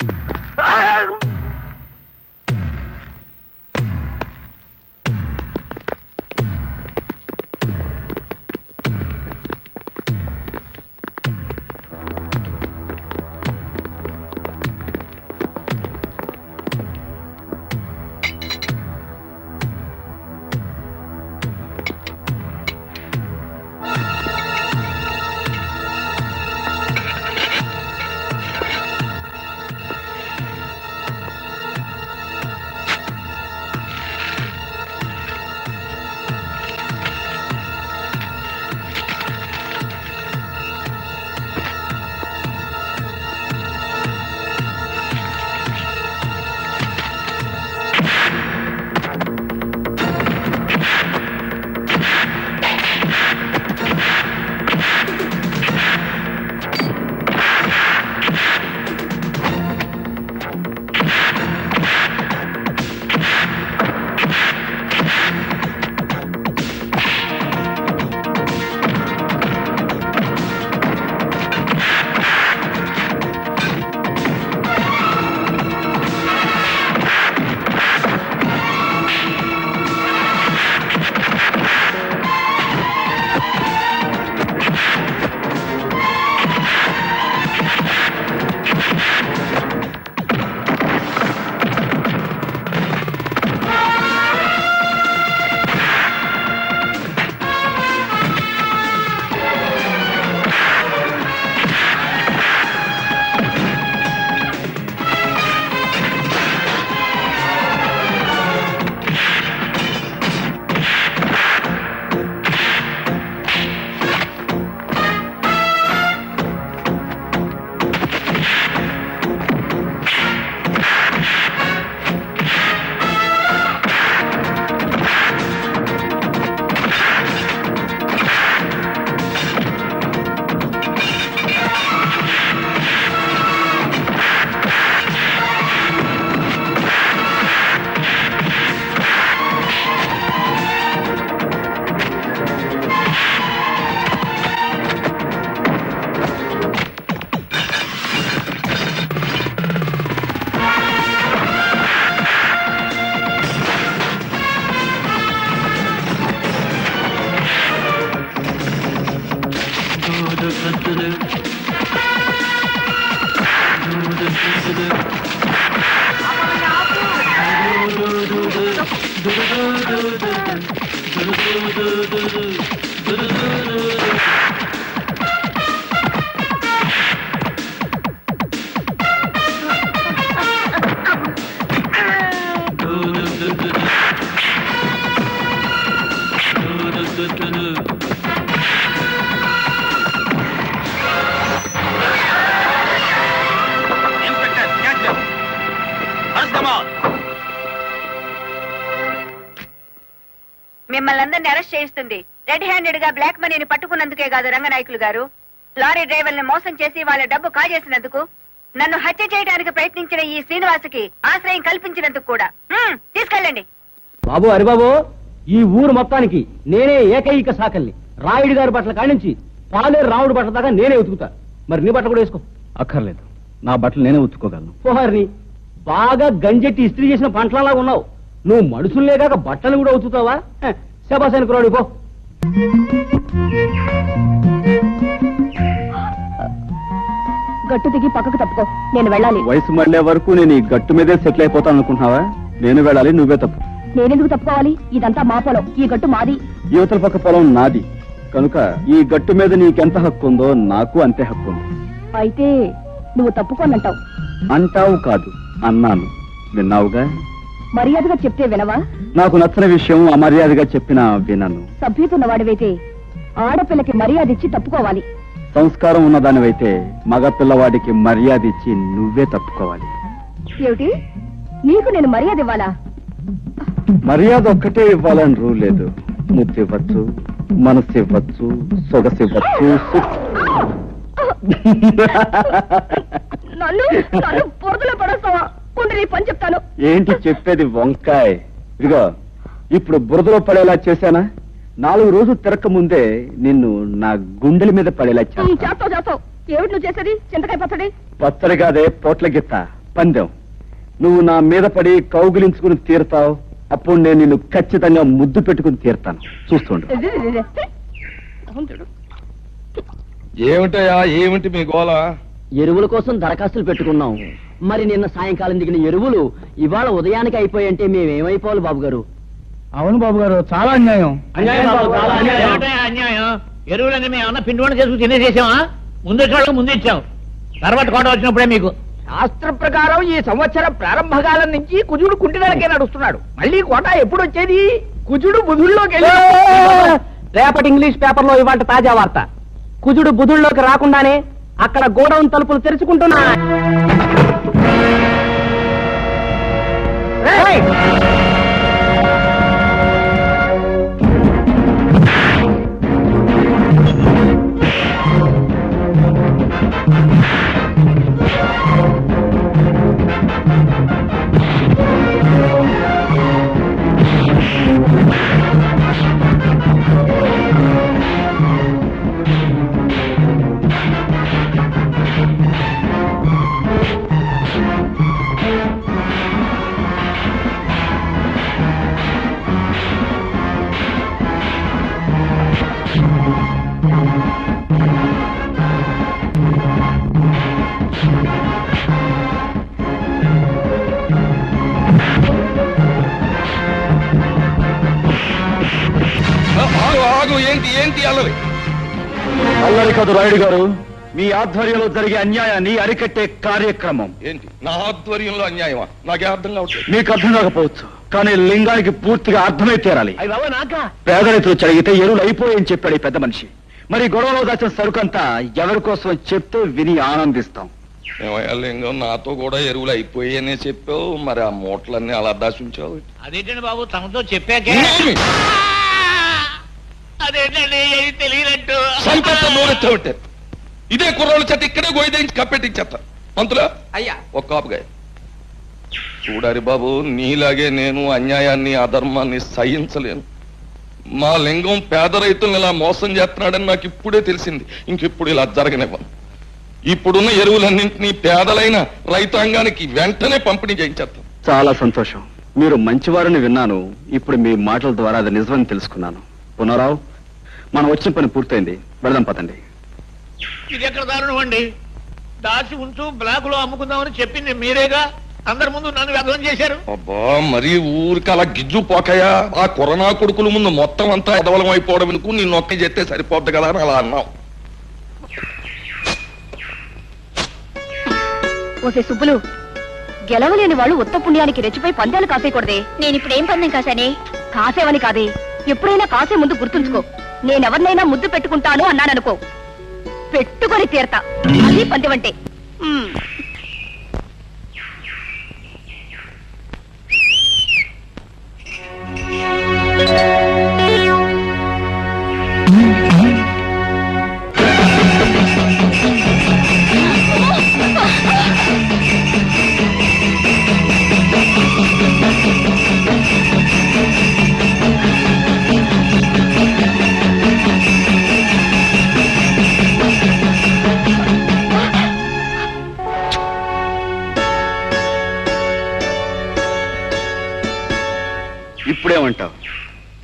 మిమ్మల్ని అందరినీ అరెస్ట్ చేయిస్తుంది రెడ్ హ్యాండెడ్ గా బ్లాక్ మనీని పట్టుకున్నందుకే కాదు రంగనాయకులు గారు, లారీ డ్రైవర్ని మోసం చేసి వాళ్ళ డబ్బు కాజేసినందుకు, నన్ను హత్య చేయడానికి ప్రయత్నించిన ఈ శ్రీనివాసుకి ఆశ్రయం కల్పించినందుకు కూడా. తీసుకెళ్ళండి. బాబు హరిబాబు, ఈ ఊరు మొత్తానికి నేనే ఏకైక సాకల్ని. రాయుడు గారి బట్టల కాడించి పాలేరు రాముడు బట్టల దాకా నేనే ఉతుకుతా. మరి నీ బట్టలు కూడా వేసుకో. అక్కర్లేదు, నా బట్టలు నేనే ఉతుక్కోగలను. పోహారిని బాగా గంజెట్టి ఇస్త్రీ చేసిన పంటలలాగా ఉన్నావు. నువ్వు మనుషుల్నే కాక బట్టలు కూడా ఉతుకుతావా? శబాసానికి రాడు పో. గట్టు దిగి పక్కకు తప్పుకో, నేను వెళ్ళాలి. వయసు మళ్ళే వరకు నేను ఈ గట్టు మీదే సెటిల్ అయిపోతాను అనుకుంటున్నావా? నేను వెళ్ళాలి, నువ్వే తప్పు. నేనెందుకు తప్పుకోవాలి? ఇదంతా మా పొలం, ఈ గట్టు మాది. యువతల పక్క పొలం నాది కనుక ఈ గట్టు మీద నీకెంత హక్కు ఉందో నాకు అంతే హక్కు ఉంది. అయితే నువ్వు తప్పుకోనంటావు. అంటావు కాదు, అన్నాను. విన్నావుగా? మర్యాదగా చెప్తే వినవా? నాకు నచ్చని విషయం అమర్యాదగా చెప్పినా వినను. సభ్యతున్నవాడివైతే ఆడపిల్లకి మర్యాద ఇచ్చి తప్పుకోవాలి. సంస్కారం ఉన్నదానివైతే మగ పిల్లవాడికి మర్యాద ఇచ్చి నువ్వే తప్పుకోవాలి. ఏమిటి, నీకు నేను మర్యాద ఇవ్వాలా? మర్యాద ఒక్కటే ఇవ్వాలని రూల్ లేదు. ముద్దు ఇవ్వచ్చు, మనసు ఇవ్వచ్చు, సొగసు ఇవ్వచ్చు. నన్ను పొరదలో పడేస్తావా? నీ పని చెప్తాను. ఏంటి చెప్పేది వంకాయ? ఇదిగో, ఇప్పుడు బురదలో పడేలా చేశానా? 4 రోజులు తిరక్క ముందే నిన్ను నా గుండెల మీద పడేలా చేస్తావు. ఏమిటి నువ్వు చేసేది? చింతకాయ పచ్చడి? పచ్చడి కాదే, పోట్ల గిత్త పందెం. నువ్వు నా మీద పడి కౌగిలించుకుని తీరుతావు. అప్పుడు నేను నిన్ను ఖచ్చితంగా ముద్దు పెట్టుకుని తీరుతాను. చూస్తుండు. ఏమిటయా, ఏమిటి మీ గోళ? ఎరువుల కోసం దరఖాస్తులు పెట్టుకున్నాం. మరి నిన్న సాయంకాలం దిగిన ఎరువులు ఇవాళ ఉదయానికి అయిపోయంటే మేమేమైపోవాలి బాబు గారు? అవును బాబు గారు, చాలా అన్యాయం. అన్యాయం. ఎరువులన్నీ మేము ఏమన్నా పిండి వంట చేసుకుని తినేసేసామా? ముందు వాళ్ళకి ముందు ఇచ్చాం, తర్వాత కోట వచ్చినప్పుడే మీకు. శాస్త్ర ప్రకారం ఈ సంవత్సరం ప్రారంభకాలం నుంచి కుజుడు కుంటినకే నడుస్తున్నాడు. మళ్ళీ కోట ఎప్పుడు వచ్చేది? కుజుడు బుధుల్లోకి వెళ్ళి. రేపటి ఇంగ్లీష్ పేపర్లో ఇవాళ తాజా వార్త. కుజుడు బుధుల్లోకి రాకుండానే అక్కడ గోడౌన్ తలుపులు తెరుచుకుంటున్నా. ఏంటి అల్లరి? అల్లరి కాదు రాయుడు గారు, మీ ఆధ్వర్యంలో జరిగే అన్యాయాన్ని అరికట్టే కార్యక్రమం. ఏంటి నా ఆధ్వర్యంలో అన్యాయమా? నాకే అర్థం కావట్లేదు. మీకు అర్థం కాకపోవచ్చు, కానీ లింగానికి పూర్తిగా అర్థమై తీరాలి. పేద రైతులు చడిగితే ఎరువులు అయిపోయాయని చెప్పాడు ఈ పెద్ద మనిషి. మరి గొడవలో దాచిన సరుకంతా ఎవరి కోసం చెప్తే విని ఆనందిస్తాం. ఏమయ్యా లింగం, నాతో కూడా ఎరువులు అయిపోయాయనే చెప్పావు, మరి ఆ మూటలన్నీ అలా దాచుంచావు. అదేంటండి బాబు, తమతో చెప్పాకే. అదేంటండి తెలియనట్టు నోరెత్తావుంటారు. ఇదే కుర్రోళ్ళ చేత ఇక్కడే గోయిదేంచి కప్పెట్టించేస్తారు. పంతులు అయ్యా, ఒక కాపుగా చూడారి బాబు, నీలాగే నేను అన్యాయాన్ని అధర్మాన్ని సహించలేను. మా లింగం పేద రైతులను ఇలా మోసం చేస్తున్నాడని నాకు ఇప్పుడే తెలిసింది. ఇంకెప్పుడు ఇలా జరగనివ్వను. ఇప్పుడున్న ఎరువులన్నింటినీ పేదలైన రైతాంగానికి వెంటనే పంపిణీ చేయించేస్తాం. చాలా సంతోషం, మీరు మంచివారని విన్నాను. ఇప్పుడు మీ మాటల ద్వారా అది నిజమని తెలుసుకున్నాను. పునరావు, మనం వచ్చిన పని పూర్తయింది, వెళదాం పదండి. ఇది ఎక్కడ దారుణం అండి? దాచి ఉంచు బ్లాక్ లో అమ్ముకుందామని చెప్పింది మీరేగా, అందరి ముందు నన్ను వ్యర్థం చేశారు. అబ్బా మరి ఊరికి అలా గిజ్జు పోకయా, ఆ కరోనా కొడుకుల ముందు మొత్తం అంతా ఎదవలం అయిపోవడం ఎందుకు, నీ నొక్కి చెప్తే సరిపోద్ది కదా అని అలా అన్నావు. ఓసే సుబ్బులు, గెలవలేని వాళ్ళు ఉత్త పుణ్యానికి రెచ్చిపోయి పందాలు కాసేయకూడదే. నేను ఇప్పుడు ఏం పందెం కాసానే? కాసేవని కాదే, ఎప్పుడైనా కాసే ముందు గుర్తుంచుకో, నేనెవరినైనా ముద్దు పెట్టుకుంటాను అన్నాననుకో, పెట్టుకొని తీరతా. అది పందెం అంటే. ఇప్పుడేమంటావు?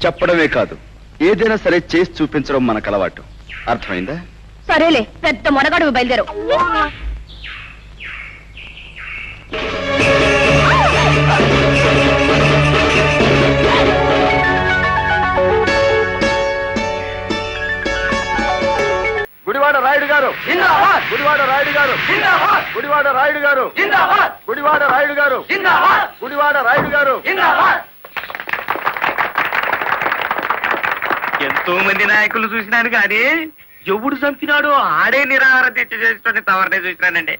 చెప్పడమే కాదు, ఏదైనా సరే చేసి చూపించడం మనకు అలవాటు. అర్థమైందా? సరేలే, పెద్ద మొనగాడు బయలుదేరు. గుడివాడ రాయుడు గారు, గుడివాడ రాయుడు గారు, గుడివాడ రాయుడు గారు, గుడివాడ రాయుడు గారు, గుడివాడ రాయుడు గారు. ఎంతో మంది నాయకులు చూసినాను కానీ ఎవడు చంపినాడో ఆడే నిరాహార దీక్ష చేస్తున్న తవరనే చూసినానండి.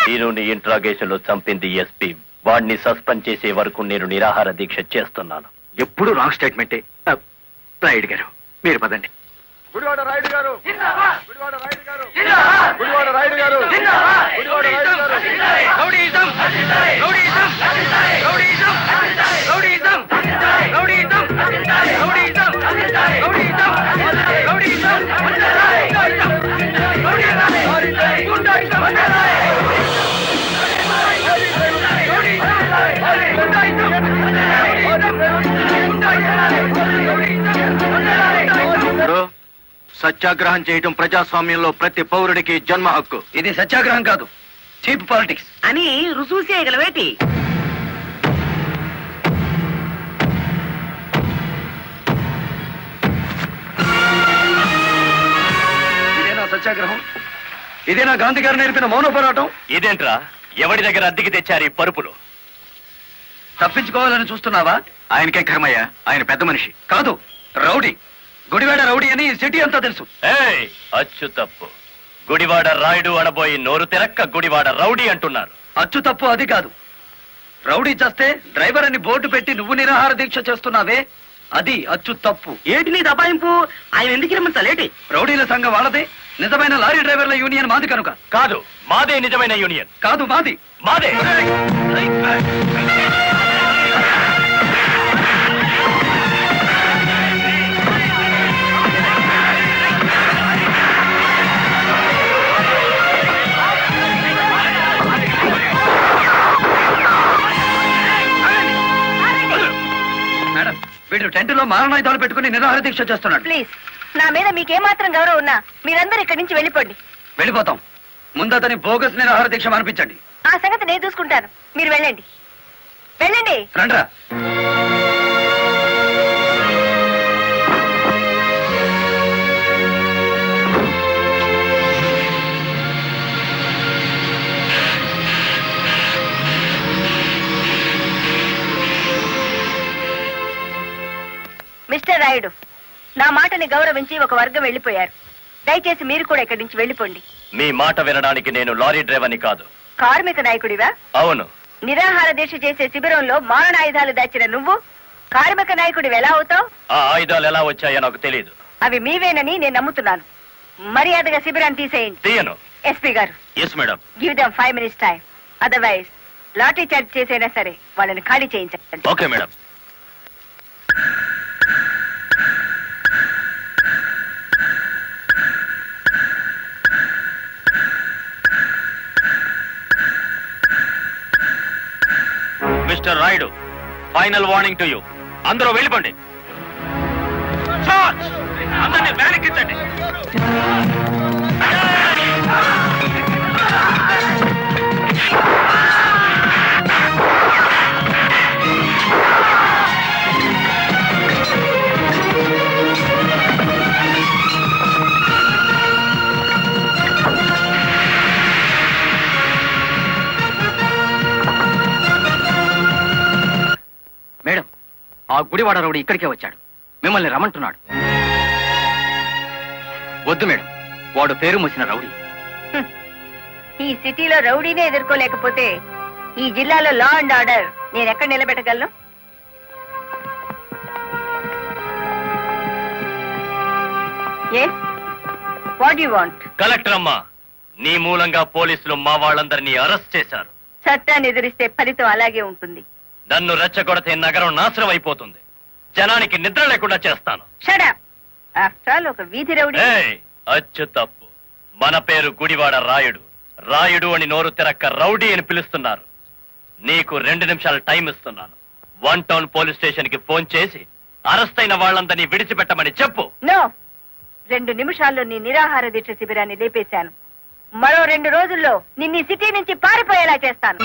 నేను నీ ఇంట్రాగేషన్ లో చంపింది ఎస్పీ, వాడిని సస్పెండ్ చేసే వరకు నేను నిరాహార దీక్ష చేస్తున్నాను. ఎప్పుడు రాంగ్ స్టేట్మెంటే. రాయుడు గారు మీరు పదండి. గుడివాడ రాయుడు గారు, గుడివాడ రాయుడు గారు, గుడివాడ రాయుడు గారు, గుడివాడ రాయుడు గారు. Rowdyism, rowdyism, rowdyism, rowdyism, rowdyism, rowdyism, rowdyism, rowdyism, సత్యాగ్రహం చేయడం ప్రజాస్వామ్యంలో ప్రతి పౌరుడికి జన్మ హక్కు. ఇది సత్యాగ్రహం కాదు, చీప్ పాలిటిక్స్ అని రుజువు చేయగలవేటి? ఇదేనా సత్యాగ్రహం? ఇదేనా గాంధీ గారు నేర్పిన మౌన పోరాటం? ఇదేంట్రా, ఎవడి దగ్గర అద్దెకి తెచ్చారు ఈ పరుపులు? తప్పించుకోవాలని చూస్తున్నావా? ఆయనకే కర్మయ్య, ఆయన పెద్ద మనిషి కాదు, రౌడీ. గుడివాడ రౌడీ అని సిటీ అంతా తెలుసు. ఏయ్, అచ్చు తప్పు. గుడివాడ రాయుడు అనబోయి నోరు తెరక్క గుడివాడ రౌడీ అంటున్నారు. అచ్చు తప్పు అది కాదు. రౌడీ చేస్తే డ్రైవర్ అని బోర్డు పెట్టి నువ్వు నిరాహార దీక్ష చేస్తున్నావే, అది అచ్చు తప్పు. ఏటి నీ దబాయింపు? ఆయన ఎందుకు రమ్మంటాలేటి? రౌడీల సంఘం వాళ్ళదే, నిజమైన లారీ డ్రైవర్ల యూనియన్ మాది కనుక. కాదు, మాదే నిజమైన యూనియన్. కాదు, మాది. మాదే. మేడం, వీడు టెంట్లో మారణాయుధాలు పెట్టుకుని నిరాహార దీక్ష చేస్తున్నాడు. ప్లీజ్, నా మీద మీకేమాత్రం గౌరవం ఉన్నా మీరందరూ ఇక్కడి నుంచి వెళ్ళిపోండి. వెళ్ళిపోతాం. ముందు అతని బోగస్ నిరాహార దీక్ష మానిపించండి. ఆ సంగతి నేను చూసుకుంటాను, మీరు వెళ్ళండి. వెళ్ళండి. రండ్రా. మిస్టర్ రాయుడు, నా మాటని గౌరవించి ఒక వర్గం వెళ్ళిపోయారు. దయచేసి మీరు కూడా ఇక్కడి నుంచి వెళ్ళిపోండి. మీ మాట వినడానికి నేను లారీ డ్రైవర్ని కాదు. కార్మిక నాయకుడివా? అవును. నిరాహార దీక్ష చేసే శిబిరంలో మారణాయుధాలు దాచిన నువ్వు కార్మిక నాయకుడివి ఎలా అవుతావు? ఆ ఆయుధాలు ఎలా వచ్చాయో నాకు తెలియదు. అవి మీవేనని నేను నమ్ముతున్నాను. మర్యాదగా శిబిరాన్ని తీసేయండి. తీయను. ఎస్పీ గారు, yes madam. Give them 5 minutes time, otherwise లాటరీ చార్జ్ చేసైనా సరే వాళ్ళని ఖాళీ చేయించండి. Okay madam. Mister Rayudu, final warning to you. అందరూ వెళ్ళిపోండి. చార్జ్! అందరినీ వ్యానికించండి. మేడం, ఆ గుడివాడ రౌడీ ఇక్కడికే వచ్చాడు. మిమ్మల్ని రమ్మంటున్నాడు. వద్దు మేడం, వాడు పేరు మోసిన రౌడీ. ఈ సిటీలో రౌడీనే ఎదుర్కోలేకపోతే ఈ జిల్లాలో లా అండ్ ఆర్డర్ నేను ఎక్కడ నిలబెట్టగలను? What you want? కలెక్టర్ అమ్మా, నీ మూలంగా పోలీసులు మా వాళ్ళందరినీ అరెస్ట్ చేశారు. చట్టాన్ని ఎదిరిస్తే ఫలితం అలాగే ఉంటుంది. నన్ను రెచ్చగొడితే నగరం నాశనం అయిపోతుంది. జనానికి నిద్ర లేకుండా చేస్తాను. Shut up. ఆఫ్టర్ ఆల్ ఒక వీధి రౌడీ. ఏయ్, అచ్చు తప్పు. మన పేరు గుడివాడ రాయుడు. రాయుడు అని నోరు తిరక్క రౌడీ అని పిలుస్తున్నారు. నీకు 2 నిమిషాలు టైం ఇస్తున్నాను. 1 టౌన్ పోలీస్ స్టేషన్ కి ఫోన్ చేసి అరెస్ట్ అయిన వాళ్ళందరినీ విడిచిపెట్టమని చెప్పు. నో, 2 నిమిషాల్లో నీ నిరాహార దీక్ష శిబిరాన్ని లేపేశాను. మరో 2 రోజుల్లో నిన్ను ఈ సిటీ నుంచి పారిపోయేలా చేస్తాను.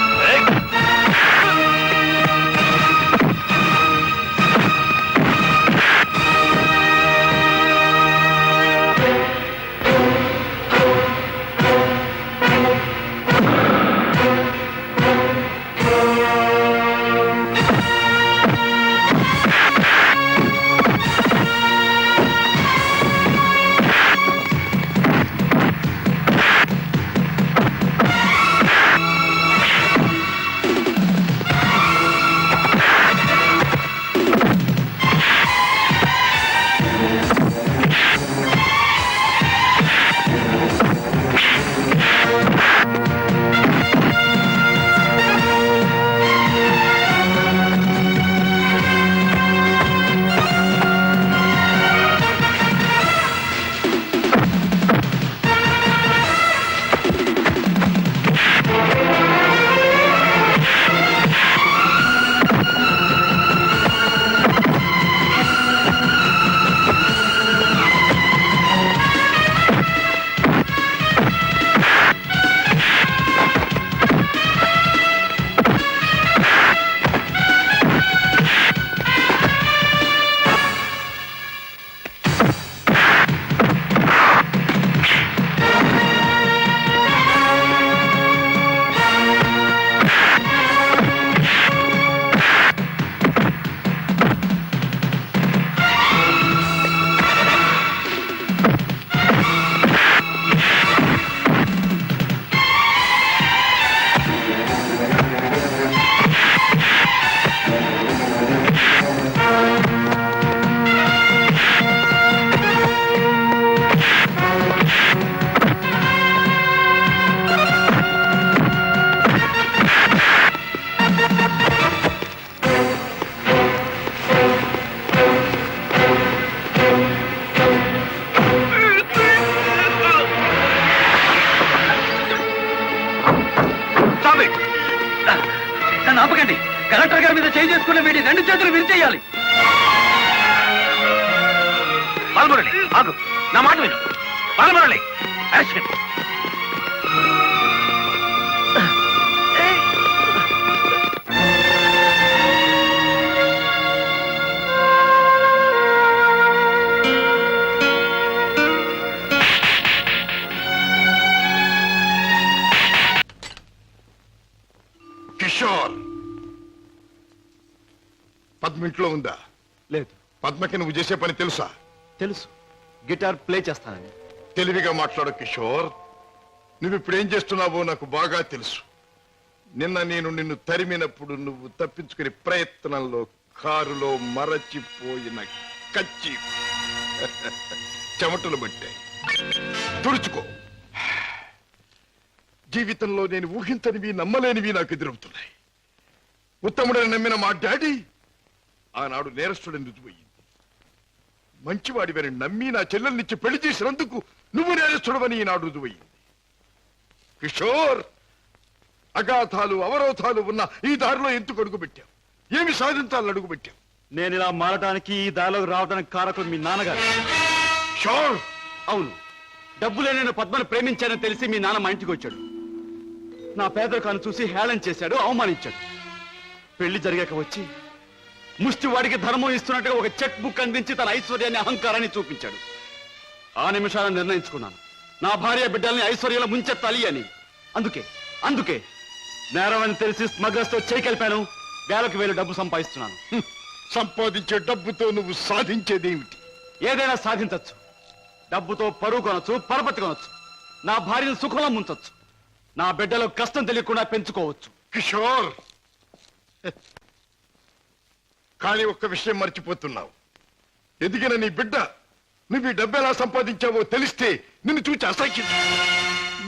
ఆపకండి. కలెక్టర్ గారి మీద చేయి చేసుకున్న వీడి 2 చేతులు విరిచేయాలి. బాలమురళి, ఆగు, నా మాట విను. బాలమురళి, అరెస్ట్. కిషోర్, పద్మ ఇంట్లో ఉందా? లేదు. పద్మకి నువ్వు చేసే పని తెలుసా? తెలుసు, గిటార్ ప్లే చేస్తానని. తెలివిగా మాట్లాడు కిషోర్. నువ్వు ఇప్పుడు ఏం చేస్తున్నావో నాకు బాగా తెలుసు. నిన్న నేను నిన్ను తరిమినప్పుడు నువ్వు తప్పించుకునే ప్రయత్నంలో కారులో మరచిపోయిన కచ్చి చెమటలు పట్టాయి. తుడుచుకో. జీవితంలో నేను ఊహించనివి, నమ్మలేనివి నాకు ఎదురవుతున్నాయి. ఉత్తముడని నమ్మిన మా డాడీ ఆనాడు నేరస్తుడని రుజువయ్యింది. మంచివాడివని నమ్మి నా చెల్లెల్నిచ్చి పెళ్లి చేసినందుకు నువ్వు నేరస్తుడవని ఈనాడు రుజువయ్యింది. కిషోర్, అగాధాలు అవరోధాలు ఉన్న ఈ దారిలో ఎందుకు అడుగు పెట్టావు? ఏమి సాధించాలని అడుగు పెట్టావు? నేను ఇలా మారడానికి, ఈ దారిలోకి రావడానికి కారకులు మీ నాన్నగారు. కిషోర్, అవును, డబ్బు లేని పద్మను ప్రేమించానని తెలిసి మీ నాన్న మా ఇంటికి వచ్చాడు. నా పేదరికాన్ని చూసి హేళన చేశాడు, అవమానించాడు. పెళ్లి జరిగాక వచ్చి ముష్టివాడికి ధర్మం ఇస్తున్నట్టుగా ఒక చెక్ బుక్ అందించి తన ఐశ్వర్యాన్ని, అహంకారాన్ని చూపించాడు. ఆ నిమిషాలను నిర్ణయించుకున్నాను, నా భార్య బిడ్డల్ని ఐశ్వర్యంలో ముంచెత్తాలి అని. అందుకే నేరం అని తెలిసి స్మగ్లర్స్ తో చేయి కలిపాను. వేలకు వేలు డబ్బు సంపాదిస్తున్నాను. సంపాదించే డబ్బుతో నువ్వు సాధించేదేమిటి? ఏదైనా సాధించచ్చు. డబ్బుతో పరువు కొనొచ్చు, పరపతి కొనొచ్చు, నా భార్యను సుఖంలో ముంచొచ్చు, నా బిడ్డలో కష్టం తెలియకుండా పెంచుకోవచ్చు. కిషోర్, కానీ ఒక్క విషయం మర్చిపోతున్నావు. ఎదిగిన నీ బిడ్డ నువ్వు ఈ డబ్బు ఎలా సంపాదించావో తెలిస్తే నిన్ను చూచి అసహ్యం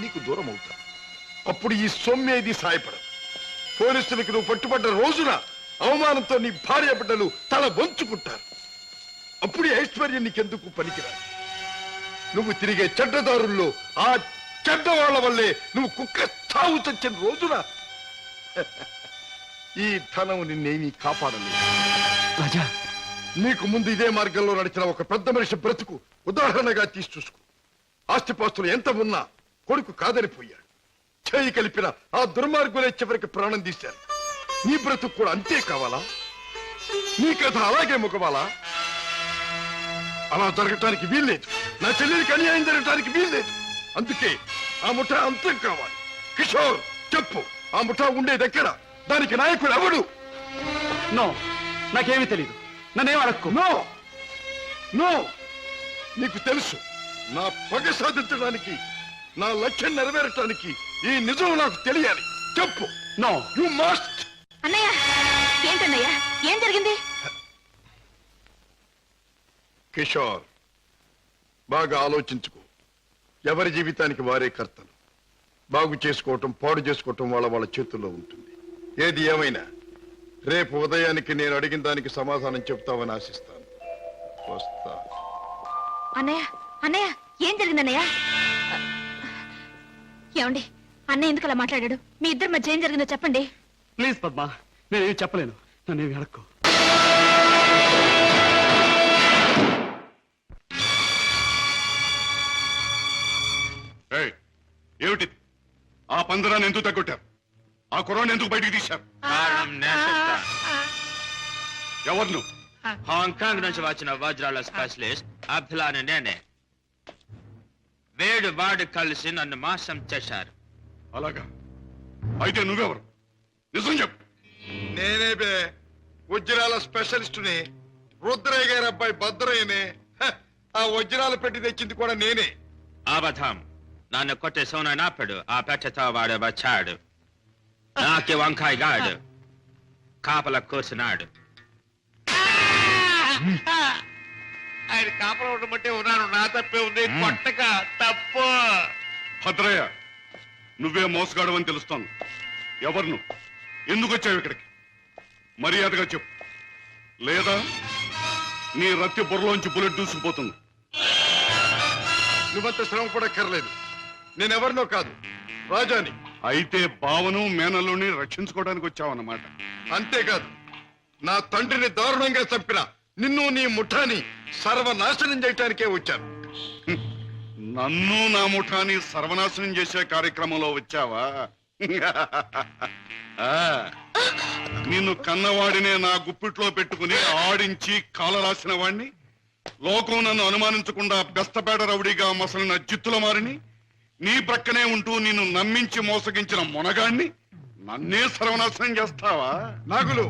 నీకు దూరం అవుతా. అప్పుడు ఈ సొమ్మేది సాయపడదు. పోలీసులకు నువ్వు పట్టుబడ్డ రోజున అవమానంతో నీ భార్య బిడ్డలు తల వంచుకుంటారు. అప్పుడు ఈ ఐశ్వర్యం నీకెందుకు పనికిరాదు. నువ్వు తిరిగే చెడ్డదారుల్లో ఆ చెడ్డవాళ్ల వల్లే నువ్వు కుక్క చావు చచ్చిన రోజున ఈ ధనం నిన్నేమీ కాపాడలేదు. రాజా, నీకు ముందు ఇదే మార్గంలో నడిచిన ఒక పెద్ద మనిషి బ్రతుకు ఉదాహరణగా తీసి చూసుకో. ఆస్తిపాస్తులు ఎంత ఉన్నా కొడుకు కాదనిపోయాడు. చేయి కలిపిన ఆ దుర్మార్గులే చివరికి ప్రాణం తీశారు. నీ బ్రతుకు కూడా అంతే కావాలా? నీ కథ అలాగే ముఖవాలా? అలా జరగటానికి వీల్లేదు. నా చెల్లెలికి అన్యాయం జరగటానికి వీల్లేదు. అందుకే ఆ ముఠా అంతం కావాలి. కిషోర్, చెప్పు, ఆ ముఠా ఉండేదెక్కడ? దానికి నాయకుడు ఎవడు? నో, నాకేమీ తెలియదు. నన్నేం అడక్కు. నో నో, నీకు తెలుసు. నా పగ సాధించడానికి, నా లక్ష్యం నెరవేరటానికి ఈ నిజం నాకు తెలియాలి. చెప్పు. No, you must. అన్నయ్య, ఏంటన్నయ్య, ఏం జరిగింది? కిషోర్, బాగా ఆలోచించుకో. ఎవరి జీవితానికి వారే కర్తలు. బాగు చేసుకోవటం, పాడు చేసుకోవటం వాళ్ళ చేతుల్లో ఉంటుంది. ఏది ఏమైనా రేపు ఉదయానికి నేను అడిగిన దానికి సమాధానం చెప్తావని ఆశిస్తాను. వస్తా. అన్నయ్య, అన్నయ్య, ఏం జరిగిందన్నయ్య? ఏమండి, అన్నయ్య ఎందుకు అలా మాట్లాడాడు? మీ ఇద్దరి మధ్య ఏం జరిగిందో చెప్పండి. ప్లీజ్ పద్మ, నేనేమి చెప్పలేను. నన్నేమి అడక్కు. ఏమిటి? ఆ పందరాన్ని ఎందుకు తగ్గొట్టారు? ఆ కుర్రాన్ని ఎందుకు బయటికి తీశారు? ఎవరు నువ్వు? హాంకాంగ్ నుంచి వచ్చిన వజ్రాల స్పెషలిస్ట్ అబ్దుల్లాని నేనే. వేడు వాడు కలిసి నన్ను మోసం చేశారు. అలాగా? అయితే నువ్వెవరు? నిజం చెప్పు. నేనే బే, వజ్రాల స్పెషలిస్టుని. రుద్రయ్య గారి అబ్బాయి భద్రయ్యనే. ఆ వజ్రాలు పెట్టి తెచ్చింది కూడా నేనే. అబద్ధం. నన్ను కొట్టే సోనప్పుడు ఆ పెట్టతో వాడు వచ్చాడు. నాకి వంకాయ గాడు కాపల కూర్చున్నాడు. ఆయన కాపలా ఉండమంటే ఉన్నాను. నా తప్పే ఉంది. కొట్టక తప్పు. భద్రయ్య, నువ్వే మోసగాడవని తెలుస్తాను. ఎవరు నువ్వు? ఎందుకు వచ్చావు ఇక్కడికి? మర్యాదగా చెప్పు, లేదా నీ రత్తి బుర్రలోంచి బుల్లెట్ దూసుకుపోతుంది. నువ్వంత శ్రమ పడక్కర్లేదు. నేనెవరినో కాదు, రాజాని. అయితే బావను మేనల్లుని రక్షించుకోవడానికి వచ్చావన్నమాట. అంతేకాదు, నా తండ్రిని దారుణంగా చంపిన నిన్ను, నీ ముఠాని సర్వనాశనం చేయటానికే వచ్చాను. నన్ను, నా ముఠాని సర్వనాశనం చేసే కార్యక్రమంలో వచ్చావా? నిన్ను కన్నవాడినే నా గుప్పిట్లో పెట్టుకుని ఆడించి కాలరాసిన వాడిని, లోకం నన్ను అనుమానించకుండా బెస్తపేట రౌడీగా మసలిన జిత్తుల మారిని, నీ ప్రక్కనే ఉంటూ నిన్ను నమ్మించి మోసగించిన మొనగాణ్ణి నన్నే సర్వనాశనం చేస్తావా? నాగులు,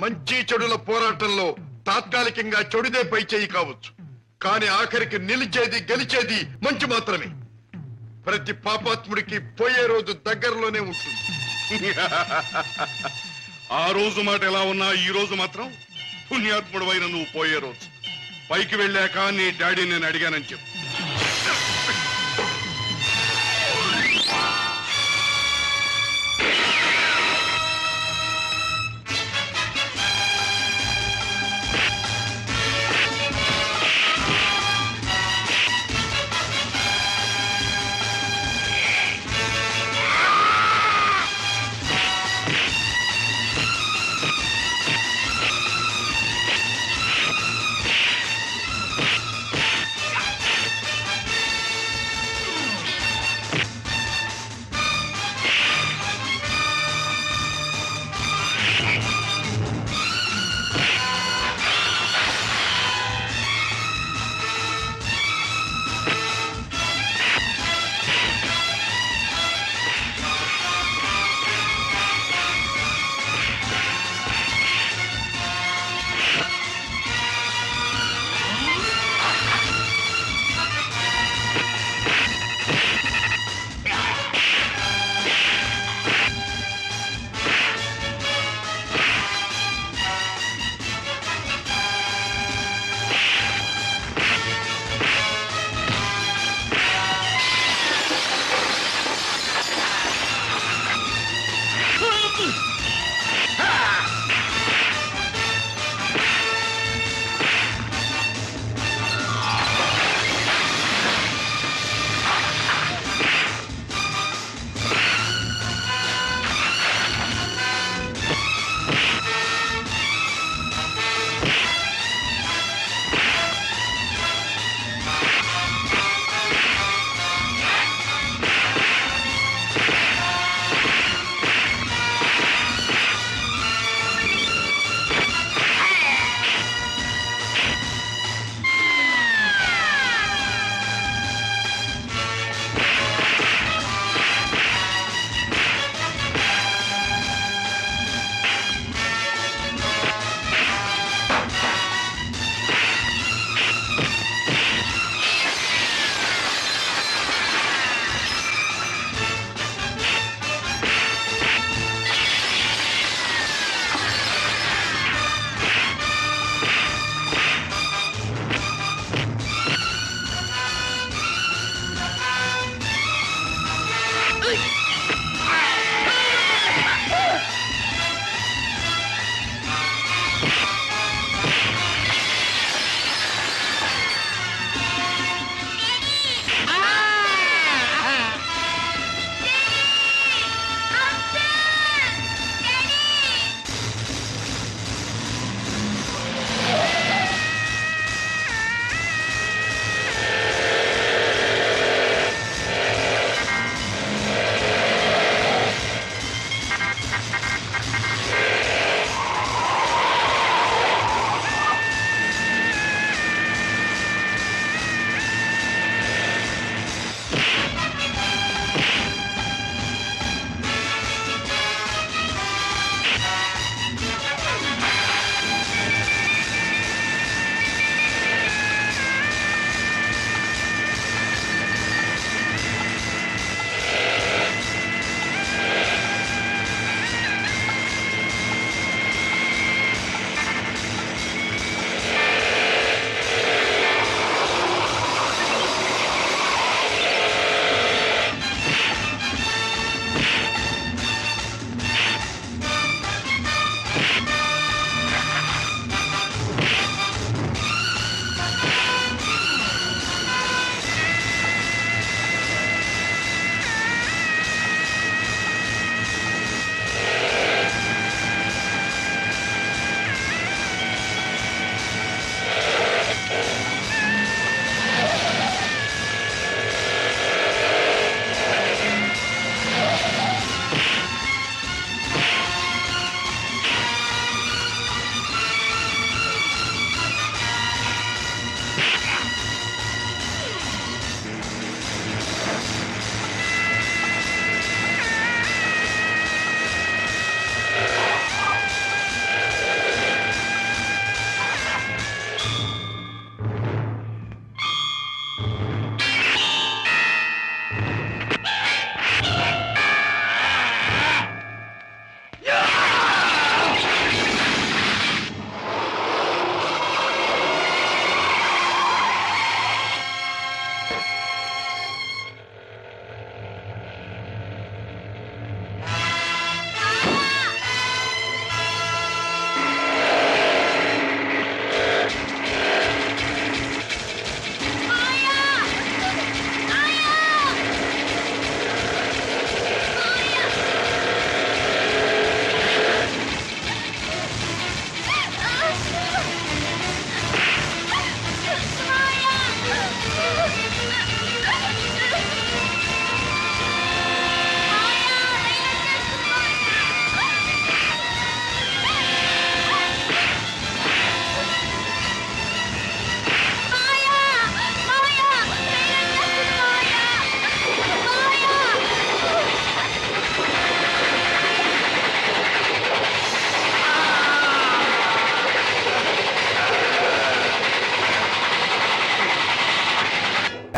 మంచి చెడుల పోరాటంలో తాత్కాలికంగా చెడుదే పై చేయి కావచ్చు, కానీ ఆఖరికి నిలిచేది, గెలిచేది మంచి మాత్రమే. ప్రతి పాపాత్ముడికి పోయే రోజు దగ్గరలోనే ఉంటుంది. ఆ రోజు మాట ఎలా ఉన్నా ఈ రోజు మాత్రం పుణ్యాత్ముడు అయిన నువ్వు పోయే రోజు. పైకి వెళ్ళాక నీ డాడీ నేను అడిగానని చెప్పు.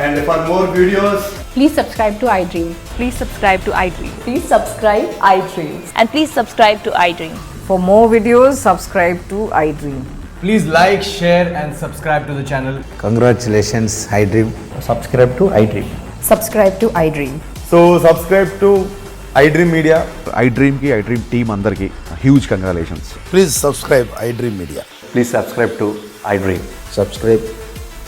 And for more videos, Please subscribe to iDream. Please subscribe to iDream. Please subscribe iDream. And please subscribe to iDream. For more videos, subscribe to iDream. please like, share and subscribe to the channel. Congratulations, iDream. Subscribe to iDream. Subscribe to iDream. So subscribe to iDream Media. iDream ki iDream team andarki huge congratulations. Please subscribe iDream Media. Please subscribe to iDream. Subscribe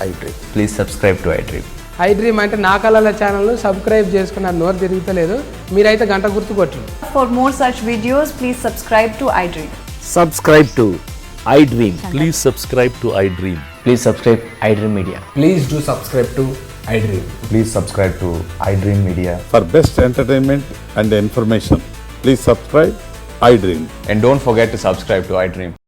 iDream. Please subscribe to iDream. iDream అంటే నా కళల channel subscribe చేసుకున్న నోరు తిరుగుతలేదు మీరైతే గంట గుర్తు కొట్టండి. For more such videos, please subscribe to iDream. Subscribe to iDream. Please subscribe to iDream. Please subscribe iDream Media. Please do subscribe to iDream. Please subscribe to iDream Media. For best entertainment and information, please subscribe iDream. And don't forget to subscribe to iDream.